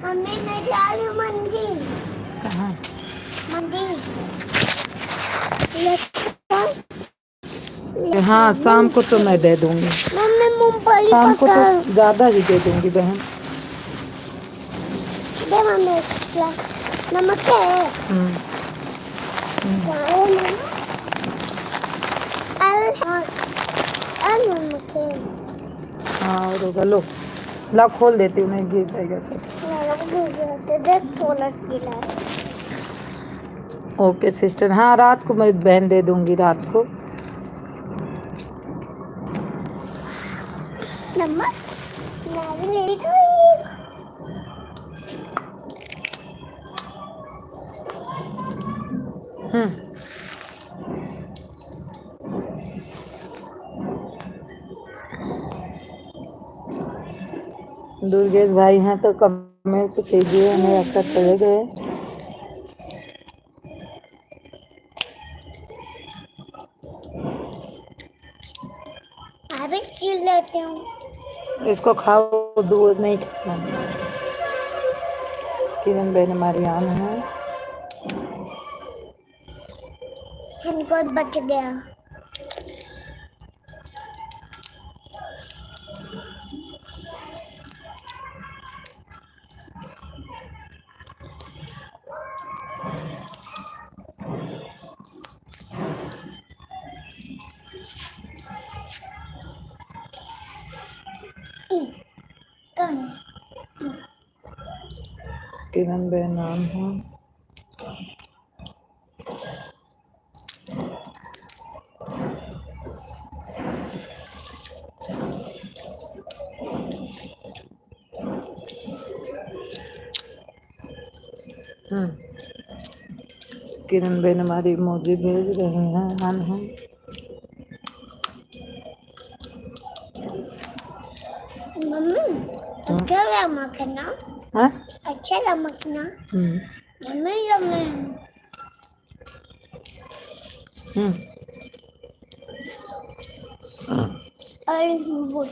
[SPEAKER 3] मम्मी मैं जा रही हूँ मंदिर।
[SPEAKER 1] कहाँ?
[SPEAKER 3] मंदिर।
[SPEAKER 1] हाँ शाम को तो मैं दे दूंगी।
[SPEAKER 3] मम्मी मूंगफली
[SPEAKER 1] शाम को
[SPEAKER 3] पका
[SPEAKER 1] तो ज़्यादा ही दे दूंगी बहन।
[SPEAKER 3] दे मम्मी नमक है। नमक है।
[SPEAKER 1] हाँ और होगा, लो ला खोल देती हूँ, नहीं गिर जाएगा सब।
[SPEAKER 3] देख सोलर गिला।
[SPEAKER 1] ओके सिस्टर, हाँ रात को मैं बहन दे दूंगी रात को।
[SPEAKER 3] नमक मैं भी ले गई।
[SPEAKER 1] दुर्गेश भाई हैं तो कमेंट कीजिए, हमें अच्छा चले गए।
[SPEAKER 3] अभी छील लेती हूँ।
[SPEAKER 1] इसको खाओ, दूध नहीं खाना। किरण बहन हमारी आन है।
[SPEAKER 3] इनको बच गया।
[SPEAKER 1] किरण बेनाम है। किरण बेन हमारी इमोजी भेज रहे हैं। हम
[SPEAKER 3] मम्मी अच्छा रमकना
[SPEAKER 1] हाँ
[SPEAKER 3] अच्छा रमकना मम्मी मम्मी और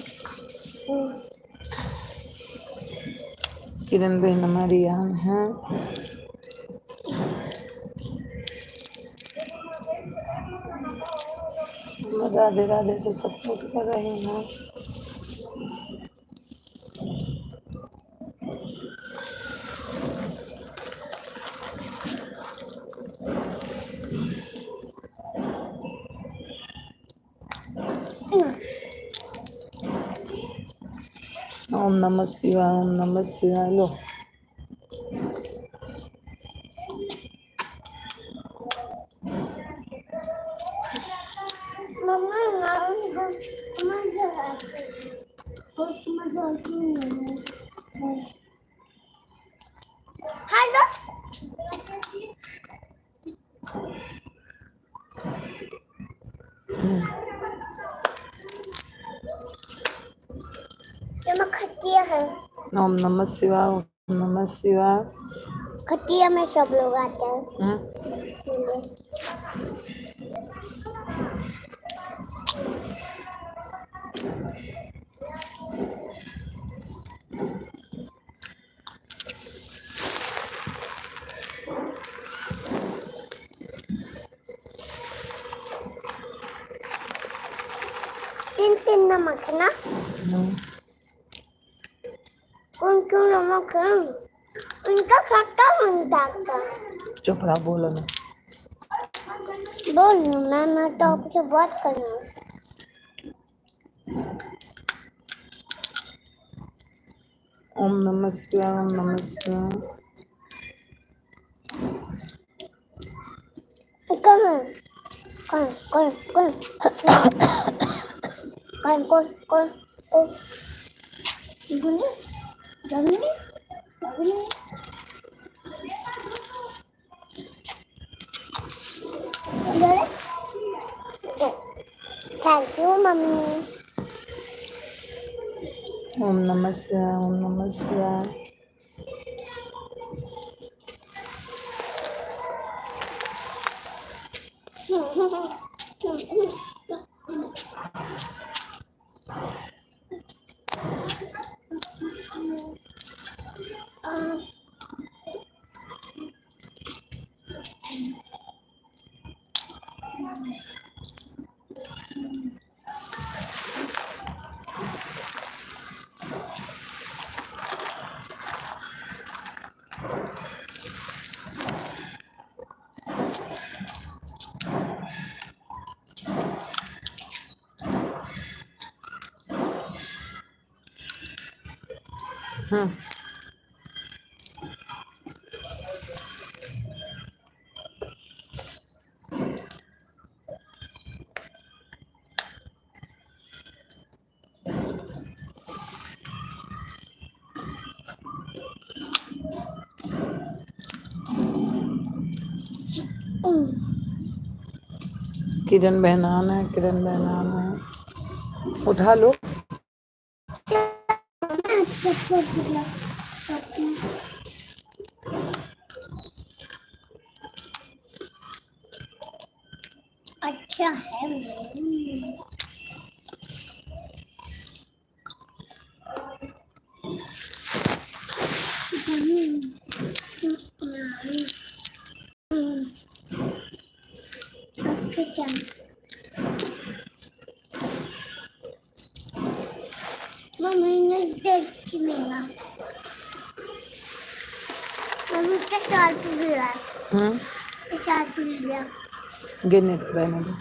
[SPEAKER 1] किरण बहन हमारी यहाँ है। राधे राधे से सपोर्ट कर रहे हैं। ओम नमः शिवाय, ओम नमः शिवाय। लो
[SPEAKER 3] मम्मा हेलो ये मैं खटिया है।
[SPEAKER 1] ओम नमः शिवाय, ओम नमः शिवाय।
[SPEAKER 3] खटिया में सब लोग आते हैं। तीन नमक है ना? कौन क्यों नमक है? उनका खट्टा बनता है।
[SPEAKER 1] चुप रहा, बोलो ना।
[SPEAKER 3] बोल मैं तो आपसे बात करना।
[SPEAKER 1] ओम नमः शिवाय, ओम नमः शिवाय।
[SPEAKER 3] कहाँ? कौन? जल्दी। Thank you mummy.
[SPEAKER 1] ओम नमः शिवाय, ओम नमः शिवाय। किरण बहनान है, किरण बहनान है। उठा लो।
[SPEAKER 3] अच्छा है। मम्मी ने देख लेना। मम्मी का चार पी लिया। चार पी लिया।
[SPEAKER 1] गिरने दो, रहने दो।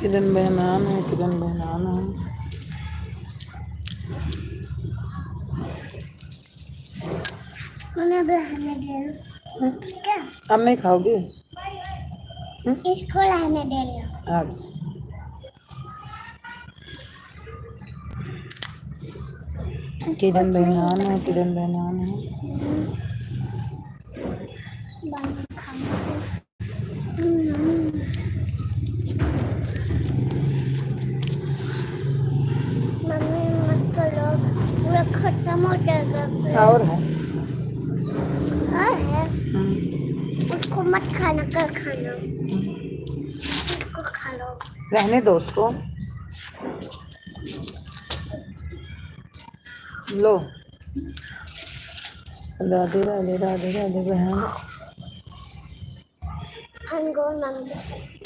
[SPEAKER 1] किरण बहनान है, किरण बहनान है।
[SPEAKER 3] उन्हें रहने दे लो, ठीक है?
[SPEAKER 1] अब नहीं खाओगी?
[SPEAKER 3] इसको रहने दे लो।
[SPEAKER 1] अच्छा, किरण बहनान है, किरण बहनान है।
[SPEAKER 3] बाल खाने दो। मम्मी मत करो, पूरा खत्म हो जाएगा फिर।
[SPEAKER 1] और है
[SPEAKER 3] और है, उसको मत खाना, कल खाना। उसको खा लो।
[SPEAKER 1] रहने दो उसको। लो, राधे राधे राधे राधे बहन।
[SPEAKER 3] I'm going on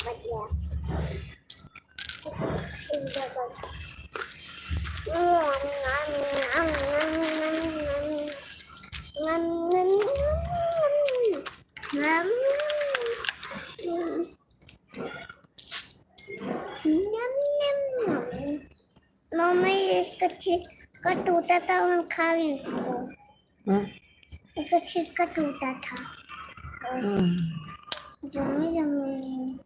[SPEAKER 3] but yeah. Mummy इसका छिलका टूटा था, हम खा रहे इसको। इसका छिलका टूटा था, जमी जमी।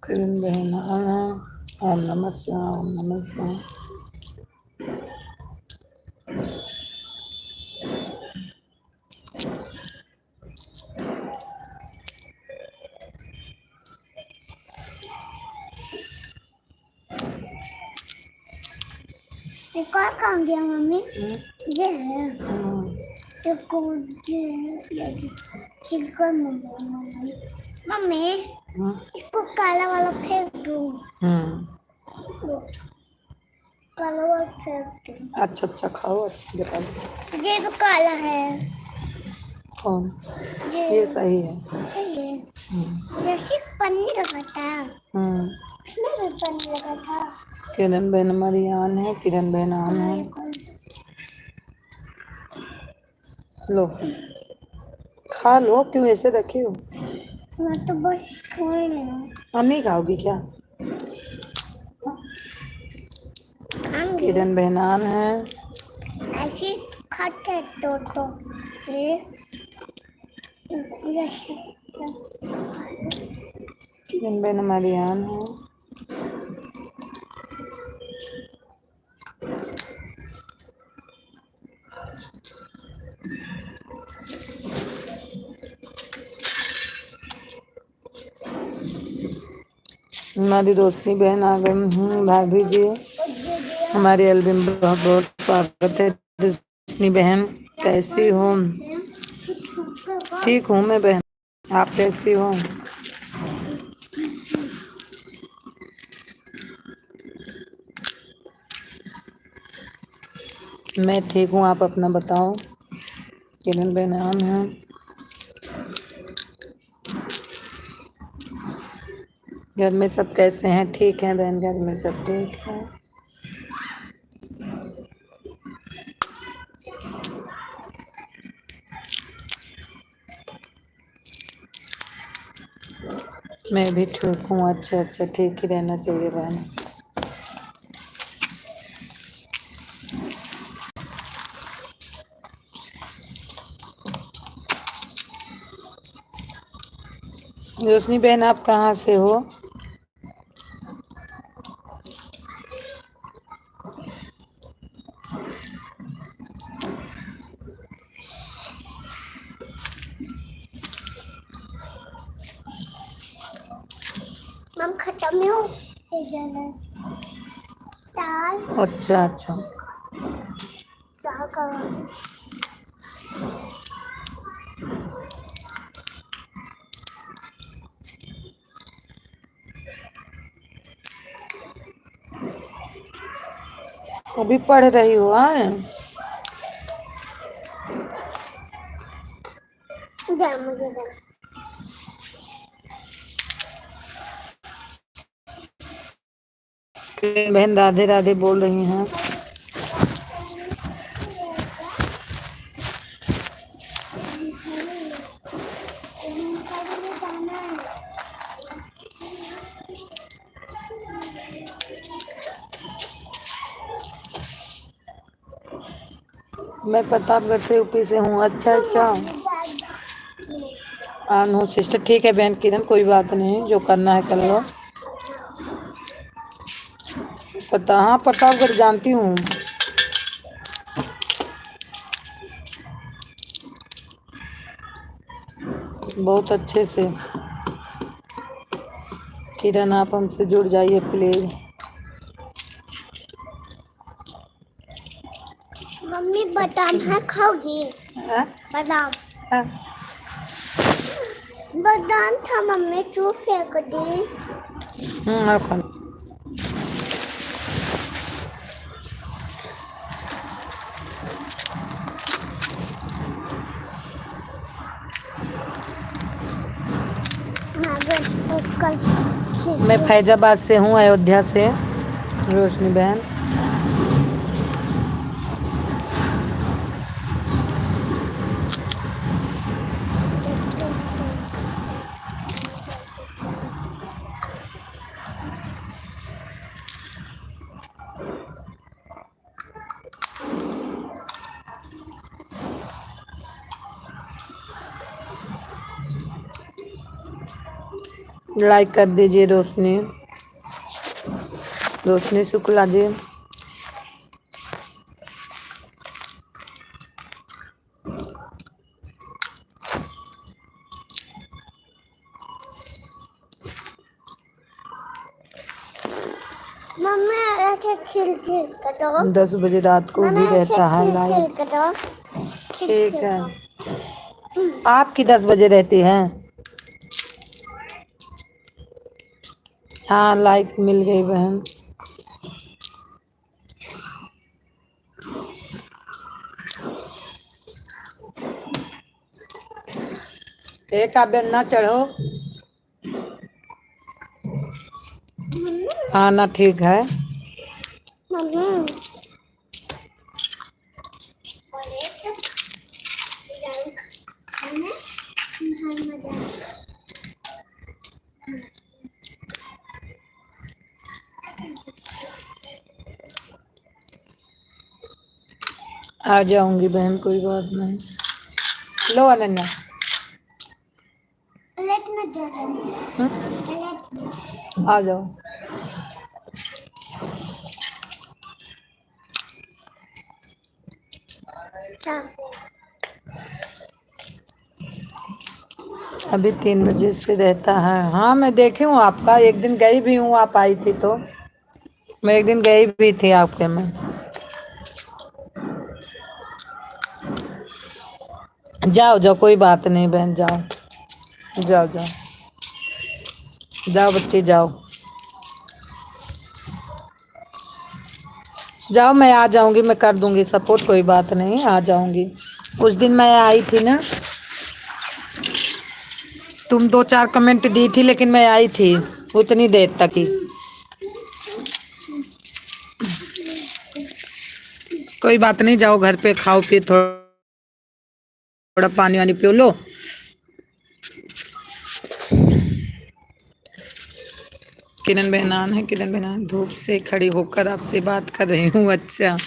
[SPEAKER 1] किरण बहनान है। ओम नमः शिवाय, ओम नमः शिवाय।
[SPEAKER 3] एक और कहाँ गया मम्मी? ये है, इसको छिलका मम्मी। मम्मी इसको काला वाला फेंक दो। काला वाला फेंक दो।
[SPEAKER 1] अच्छा अच्छा खाओ, अच्छा बता दो।
[SPEAKER 3] ये तो काला है।
[SPEAKER 1] कौन? ये सही है।
[SPEAKER 3] सही है। जैसे पन्नी लगा था, उसमें भी पन्नी लगा था।
[SPEAKER 1] किरण बहन मरियान है, किरण बहनान है। लो, खा लो, क्यों ऐसे रखे हो?
[SPEAKER 3] मैं तो बस थोड़ी लेना
[SPEAKER 1] हम नहीं खाओगी क्या?
[SPEAKER 3] खाऊंगी।
[SPEAKER 1] किरण बहनान है।
[SPEAKER 3] ऐसे खाते तो ये जैसे
[SPEAKER 1] किरण बहन मरियान है। हमारी रोशनी बहन आ गई। भाभी जी, हमारे एल्बम में बहुत बहुत स्वागत है। रोशनी बहन कैसी हो? ठीक हूँ मैं बहन, आप कैसी हो? मैं ठीक हूँ, आप अपना बताओ। किरण बहनान है। घर में सब कैसे हैं? ठीक हैं बहन, घर में सब ठीक है। मैं भी ठीक हूँ। अच्छा अच्छा, ठीक ही रहना चाहिए बहन। रोशनी बहन, आप कहाँ से हो?
[SPEAKER 3] मम खत्म हो जाना। दाल
[SPEAKER 1] अच्छा अच्छा,
[SPEAKER 3] दाल का
[SPEAKER 1] अभी पढ़ रही हो? हाँ,
[SPEAKER 3] जा मुझे दे।
[SPEAKER 1] बहन राधे राधे बोल रही हैं। मैं प्रतापगढ़ से यूपी से हूँ। अच्छा अच्छा। नो सिस्टर, ठीक है बहन किरण, कोई बात नहीं, जो करना है कर लो। पता, हाँ प्रतापगढ़ जानती हूँ। बहुत अच्छे से। किरण आप हमसे जुड़ जाइए प्लीज।
[SPEAKER 3] मम्मी बादाम है खाओगी? बादाम बादाम था मम्मी, चूप फेंक दी।
[SPEAKER 1] आप खा लो। मैं फैजाबाद से हूँ, अयोध्या से, रोशनी बहन। लाइक कर दीजिए रोशनी, रोशनी शुक्ला जी।
[SPEAKER 3] मम्मी ऐसे खिल करो।
[SPEAKER 1] 10 बजे रात को भी रहता है लाइव।
[SPEAKER 3] करो।
[SPEAKER 1] ठीक है, आपकी 10 बजे रहती है? हाँ लाइक मिल गई बहन। एक आप ना चढ़ो। हाँ ना, ठीक है।
[SPEAKER 3] मम्मी
[SPEAKER 1] आ जाऊंगी बहन, कोई बात नहीं। लो अनन्या।
[SPEAKER 3] प्लेट में दे रही हूँ।
[SPEAKER 1] आ जाओ। अभी 3 बजे से रहता है। हाँ मैं देखी हूँ आपका, एक दिन गई भी हूँ, आप आई थी तो। मैं एक दिन गई भी थी आपके में। जाओ जाओ, कोई बात नहीं बहन, जाओ जाओ जाओ जाओ बच्चे जाओ जाओ। मैं आ जाऊंगी, मैं कर दूंगी सपोर्ट, कोई बात नहीं, आ जाऊंगी। उस दिन मैं आई थी ना, तुम 2-4 कमेंट दी थी, लेकिन मैं आई थी उतनी देर तक ही। कोई बात नहीं, जाओ घर पे खाओ पिए, थोड़ा पानी वानी पियो लो। किरण बहनान है, किरण बहनान धूप से खड़ी होकर आपसे बात कर रही हूँ। अच्छा,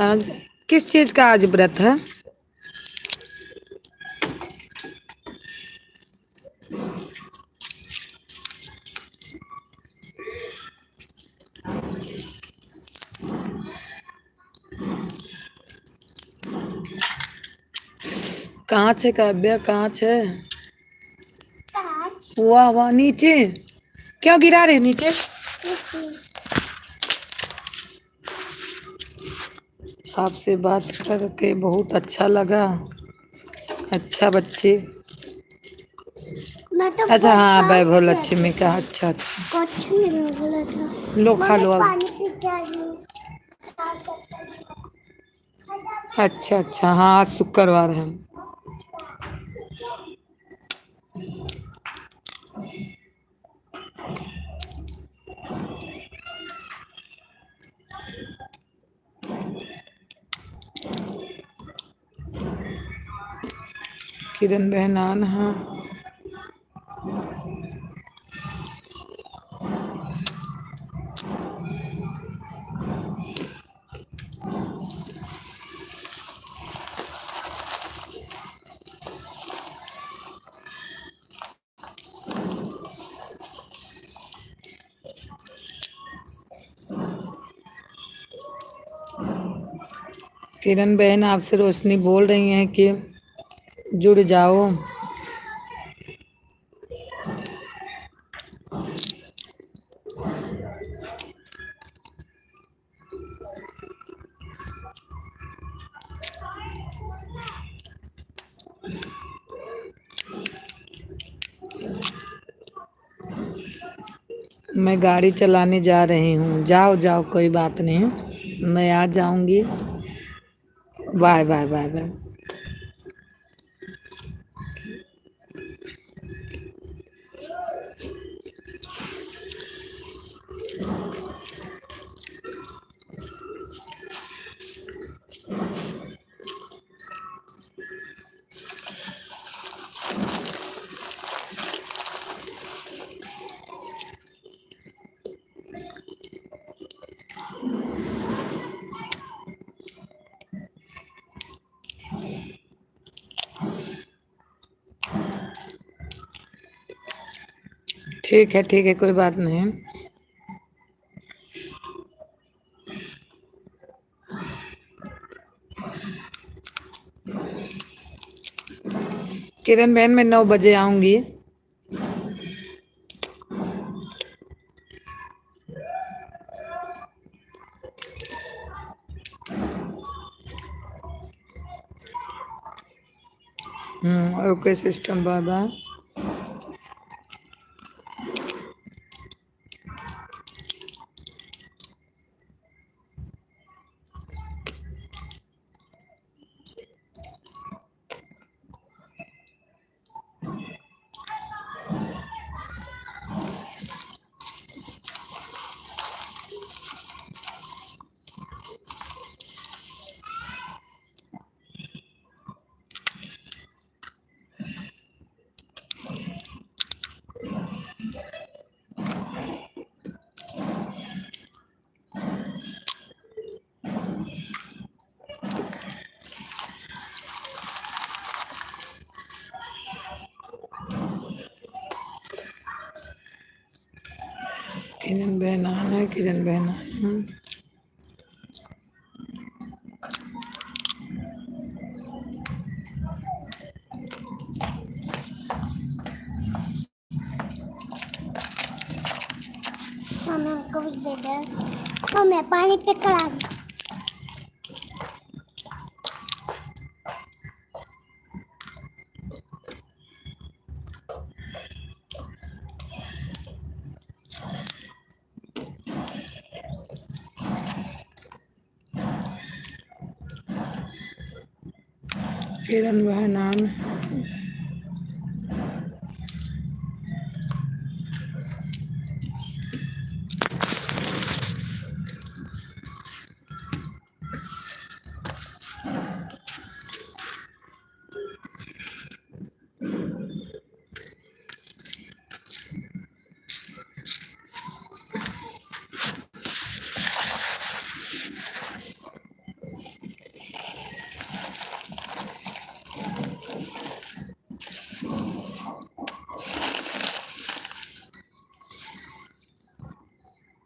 [SPEAKER 1] आज किस चीज का आज व्रत है? कहाँ छे काव्या, कहाँ छे? वाह वाह, नीचे क्यों गिरा रहे नीचे? आपसे बात करके बहुत अच्छा लगा। अच्छा बच्चे,
[SPEAKER 3] मैं तो
[SPEAKER 1] अच्छा हाँ
[SPEAKER 3] बहुत
[SPEAKER 1] वैभव
[SPEAKER 3] साफ
[SPEAKER 1] लक्ष्मी का। अच्छा अच्छा
[SPEAKER 3] कुछ नहीं बोला था।
[SPEAKER 1] लो खा लो अब।
[SPEAKER 3] पानी पी के आ रही हूँ।
[SPEAKER 1] अच्छा अच्छा हाँ आज शुक्रवार है। किरण बहन आन हाँ। किरण बहन आपसे रोशनी बोल रही हैं कि जुड़ जाओ। मैं गाड़ी चलाने जा रही हूँ। जाओ जाओ कोई बात नहीं, मैं आ जाऊंगी। Bye bye bye bye. ठीक है कोई बात नहीं। किरण बहन मैं 9 बजे आऊंगी। Okay system bye bye. Kiran बहन आना है, किरण बहन आना है।
[SPEAKER 3] मम्मी हमको भी दे दे। मम्मी पानी पे करा दे।
[SPEAKER 1] किरण बहन आना है।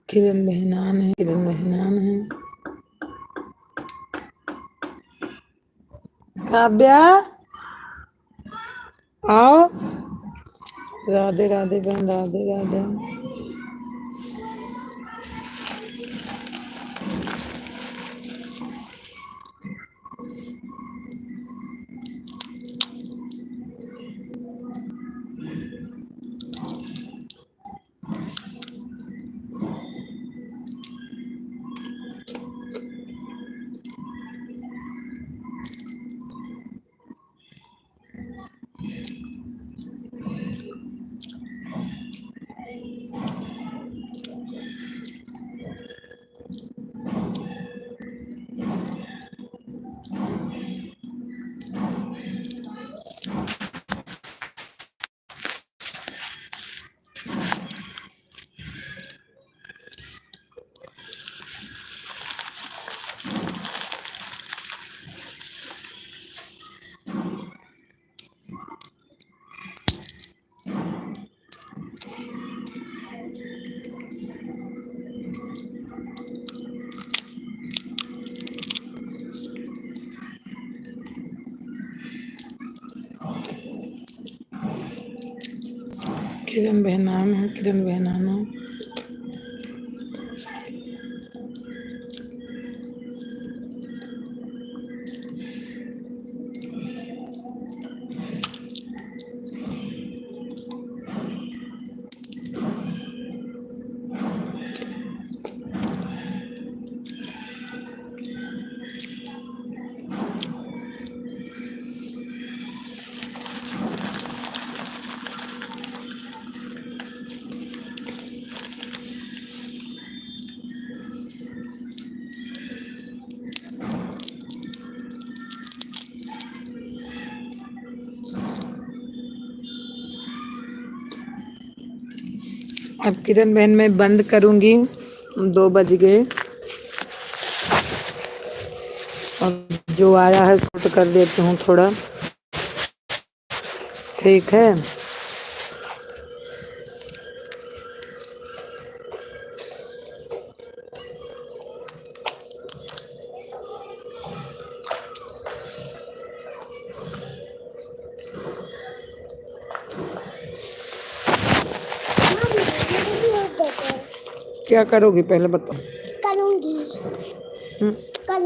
[SPEAKER 1] किरण बहनान है, किरण बहनान है। काव्या आओ। राधे राधे बहन, राधे राधे। किरण बहनाम है, किरण बहनाना। अब किरण बहन मैं बंद करूंगी, 2 बज गए। और जो आया है शूट कर देती हूँ थोड़ा, ठीक है। क्या करोगी पहले बताओ।